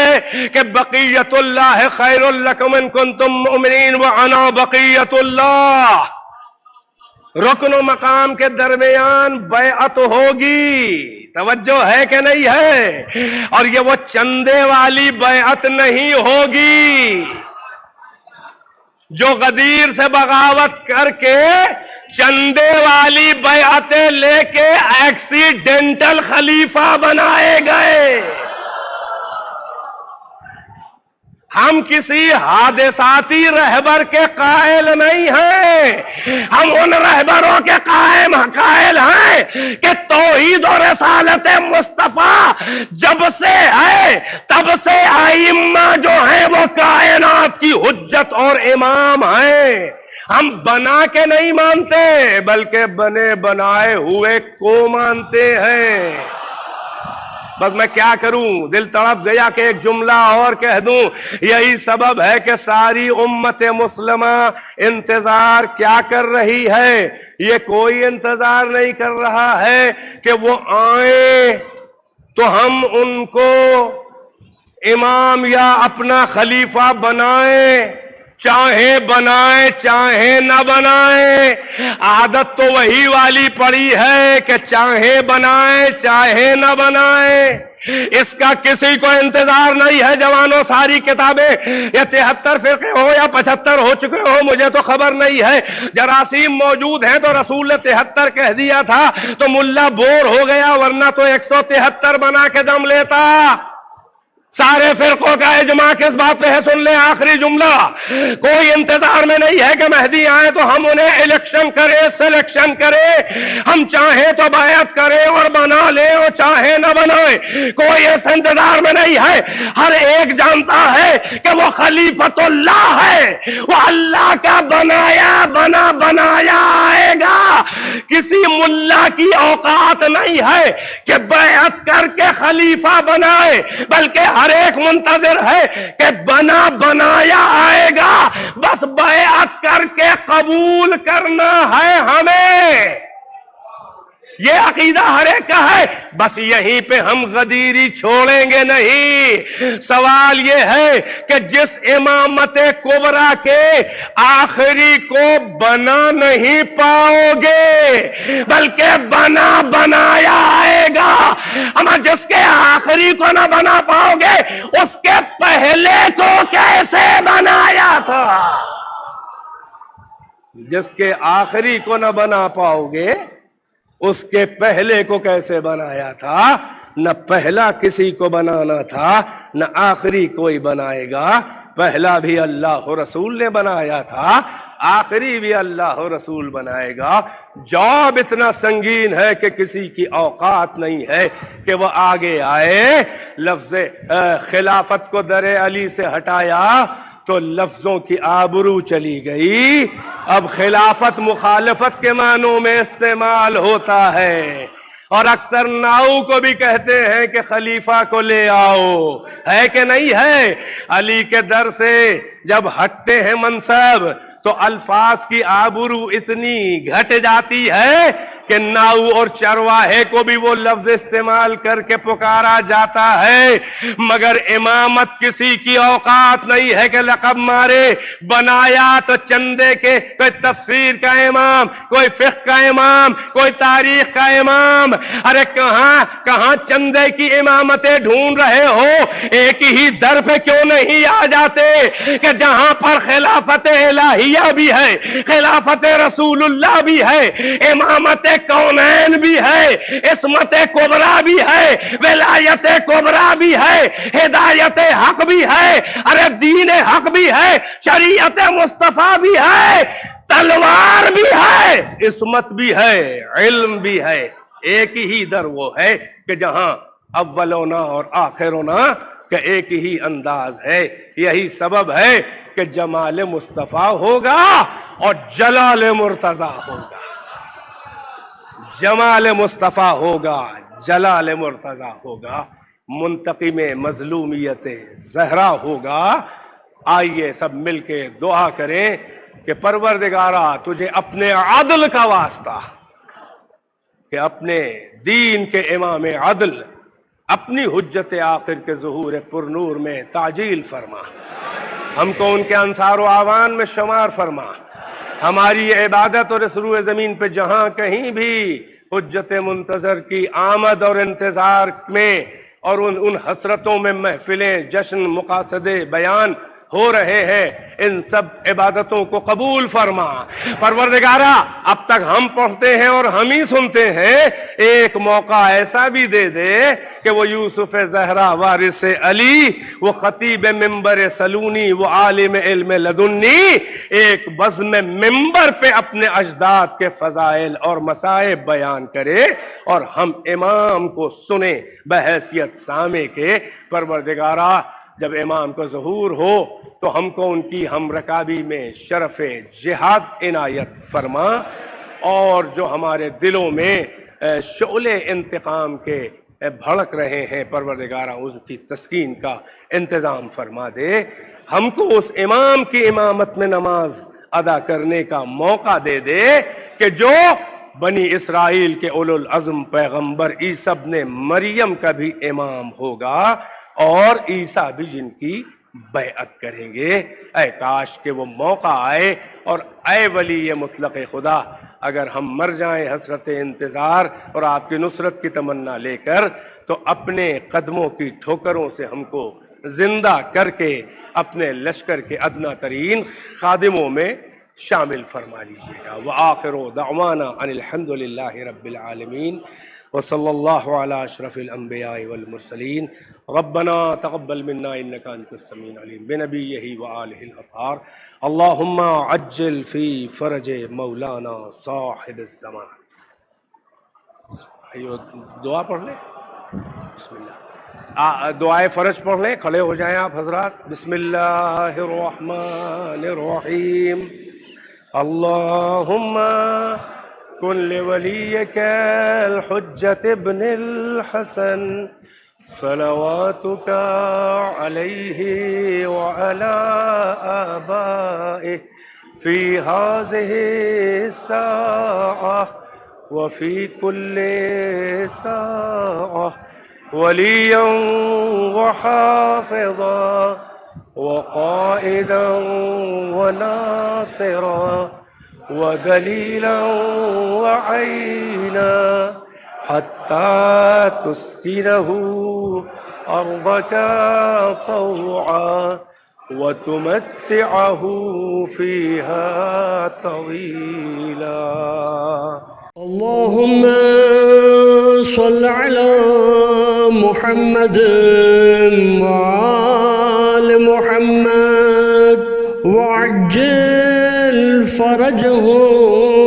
کہ بقیت اللہ خیر لکم ان کنتم مؤمنین وانا بقیت اللہ۔ رکن و مقام کے درمیان بیعت ہوگی، توجہ ہے کہ نہیں ہے؟ اور یہ وہ چندے والی بیعت نہیں ہوگی جو غدیر سے بغاوت کر کے چندے والی بیعتیں لے کے ایکسیڈنٹل خلیفہ بنائے گئے۔ ہم کسی حادثاتی رہبر کے قائل نہیں ہیں، ہم ان رہبروں کے قائل ہیں کہ توحید و رسالت مصطفیٰ جب سے ہے تب سے ائمہ جو ہیں وہ کائنات کی حجت اور امام ہیں۔ ہم بنا کے نہیں مانتے بلکہ بنے بنائے ہوئے کو مانتے ہیں۔ بس میں کیا کروں، دل تڑپ گیا کہ ایک جملہ اور کہہ دوں۔ یہی سبب ہے کہ ساری امت مسلمہ انتظار کیا کر رہی ہے؟ یہ کوئی انتظار نہیں کر رہا ہے کہ وہ آئیں تو ہم ان کو امام یا اپنا خلیفہ بنائیں، چاہے چاہے نہ بنائیں۔ عادت تو وہی والی پڑی ہے کہ چاہے بنائیں چاہے نہ بنائیں۔ اس کا کسی کو انتظار نہیں ہے جوانوں۔ ساری کتابیں یا 73 فرقے ہو یا 75 ہو چکے ہو مجھے تو خبر نہیں ہے، جراثیم موجود ہیں تو رسول نے 73 کہہ دیا تھا تو ملا بور ہو گیا، ورنہ تو 173 بنا کے دم لیتا۔ سارے فرقوں کا اجماع کس بات پہ ہے؟ سن لیں آخری جملہ، کوئی انتظار میں نہیں ہے کہ مہدی آئے تو ہم انہیں الیکشن کرے، سلیکشن کرے، ہم چاہیں تو بیعت کریں اور بنا لیں اور چاہیں نہ بنائیں، کوئی اس انتظار میں نہیں ہے۔ ہر ایک جانتا ہے کہ وہ خلیفۃ اللہ ہے، وہ اللہ کا بنایا آئے گا۔ کسی ملا کی اوقات نہیں ہے کہ بیعت کر کے خلیفہ بنائے، بلکہ ہر ایک منتظر ہے کہ بنایا آئے گا، بس بیعت کر کے قبول کرنا ہے ہمیں۔ یہ عقیدہ ہر ایک کا ہے، بس یہیں پہ ہم غدیری چھوڑیں گے نہیں۔ سوال یہ ہے کہ جس امامت کبریٰ کے آخری کو بنا نہیں پاؤ گے بلکہ بنایا آئے گا، اما جس کے آخری کو نہ بنا پاؤ گے اس کے پہلے کو کیسے بنایا تھا؟ جس کے آخری کو نہ بنا پاؤ گے اس کے پہلے کو کیسے بنایا تھا؟ نہ پہلا کسی کو بنانا تھا نہ آخری کوئی بنائے گا۔ پہلا بھی اللہ رسول نے بنایا تھا، آخری بھی اللہ رسول بنائے گا۔ جواب اتنا سنگین ہے کہ کسی کی اوقات نہیں ہے کہ وہ آگے آئے۔ لفظ خلافت کو در علی سے ہٹایا تو لفظوں کی آبرو چلی گئی، اب خلافت مخالفت کے معنوں میں استعمال ہوتا ہے، اور اکثر ناؤ کو بھی کہتے ہیں کہ خلیفہ کو لے آؤ، ہے کہ نہیں ہے؟ علی کے در سے جب ہٹتے ہیں منصب تو الفاظ کی آبرو اتنی گھٹ جاتی ہے کہ ناؤ اور چرواہے کو بھی وہ لفظ استعمال کر کے پکارا جاتا ہے، مگر امامت کسی کی اوقات نہیں ہے کہ لقب مارے۔ بنایا تو چندے کے، کوئی تفسیر کا امام، کوئی فقہ کا امام، کوئی تاریخ کا امام۔ ارے کہاں چندے کی امامتیں ڈھونڈ رہے ہو؟ ایک ہی در پہ کیوں نہیں آ جاتے کہ جہاں پر خلافت الہیہ بھی ہے، خلافت رسول اللہ بھی ہے، امامت کونین بھی ہے، عصمت کبریٰ بھی ہے، ولایت کبریٰ بھی ہے، ہدایت حق بھی ہے، ارے دین حق بھی ہے، شریعت مصطفیٰ بھی ہے، تلوار بھی ہے، عصمت بھی ہے، علم بھی ہے، ایک ہی در وہ ہے کہ جہاں اول ہونا اور آخر ہونا کہ ایک ہی انداز ہے. یہی سبب ہے کہ جمال مصطفیٰ ہوگا اور جلال مرتضیٰ ہوگا. جمال مصطفیٰ ہوگا، جلال مرتضیٰ ہوگا، منتقم مظلومیت زہرا ہوگا. آئیے سب مل کے دعا کریں کہ پروردگارا تجھے اپنے عدل کا واسطہ، کہ اپنے دین کے امام عدل، اپنی حجت آخر کے ظہور پرنور میں تعجیل فرما، ہم کو ان کے انصار و اعوان میں شمار فرما. ہماری یہ عبادت اور اس روئے زمین پہ جہاں کہیں بھی حجت منتظر کی آمد اور انتظار میں اور ان حسرتوں میں محفلیں، جشن، مقاصدے بیان ہو رہے ہیں، ان سب عبادتوں کو قبول فرما. پروردگارا اب تک ہم پڑھتے ہیں اور ہم ہی سنتے ہیں، ایک موقع ایسا بھی دے دے کہ وہ یوسف زہرا وارث علی، وہ خطیب منبر سلونی، وہ عالم علم لدنی، ایک بزم منبر پہ اپنے اجداد کے فضائل اور مصائب بیان کرے اور ہم امام کو سنیں بحیثیت سامع کے. پروردگارا جب امام کا ظہور ہو تو ہم کو ان کی ہم رکابی میں شرف جہاد عنایت فرما، اور جو ہمارے دلوں میں شعلے انتقام کے بھڑک رہے ہیں پروردگارہ ان کی تسکین کا انتظام فرما دے. ہم کو اس امام کی امامت میں نماز ادا کرنے کا موقع دے دے کہ جو بنی اسرائیل کے اولو العزم پیغمبر عیسیٰ ابن مریم کا بھی امام ہوگا اور عیسیٰ بھی جن کی بیعت کریں گے. اے کاش کہ وہ موقع آئے، اور اے ولی مطلق خدا اگر ہم مر جائیں حسرت انتظار اور آپ کی نصرت کی تمنا لے کر، تو اپنے قدموں کی ٹھوکروں سے ہم کو زندہ کر کے اپنے لشکر کے ادنا ترین خادموں میں شامل فرما لیجیے گا. وآخر دعوانا ان الحمد للہ رب العالمین وصلی اللہ علی اشرف الانبیاء والمرسلین. ربنا تقبل منا انک انت السمیع العلیم بنبیہ وآلہ الاطہار. اللہم عجل فی فرج مولانا صاحب الزمان. دعا پڑھ لیں. بسم اللہ. دعائے فرج پڑھ لیں. کھڑے ہو جائیں آپ حضرات. بسم اللہ الرحمن الرحیم. اللہم کن لولیک الحجت ابن الحسن صلواتک علیہ وعلی آبائہ فی هذه الساعة وفی کل ساعة ولیا وحافظا وقائدا وناصرا ودليلا وعينا حتى تسكنه أرضك طوعا وتمتعه فيها طويلا. اللهم صل على محمد وآل محمد وعجل فرجهم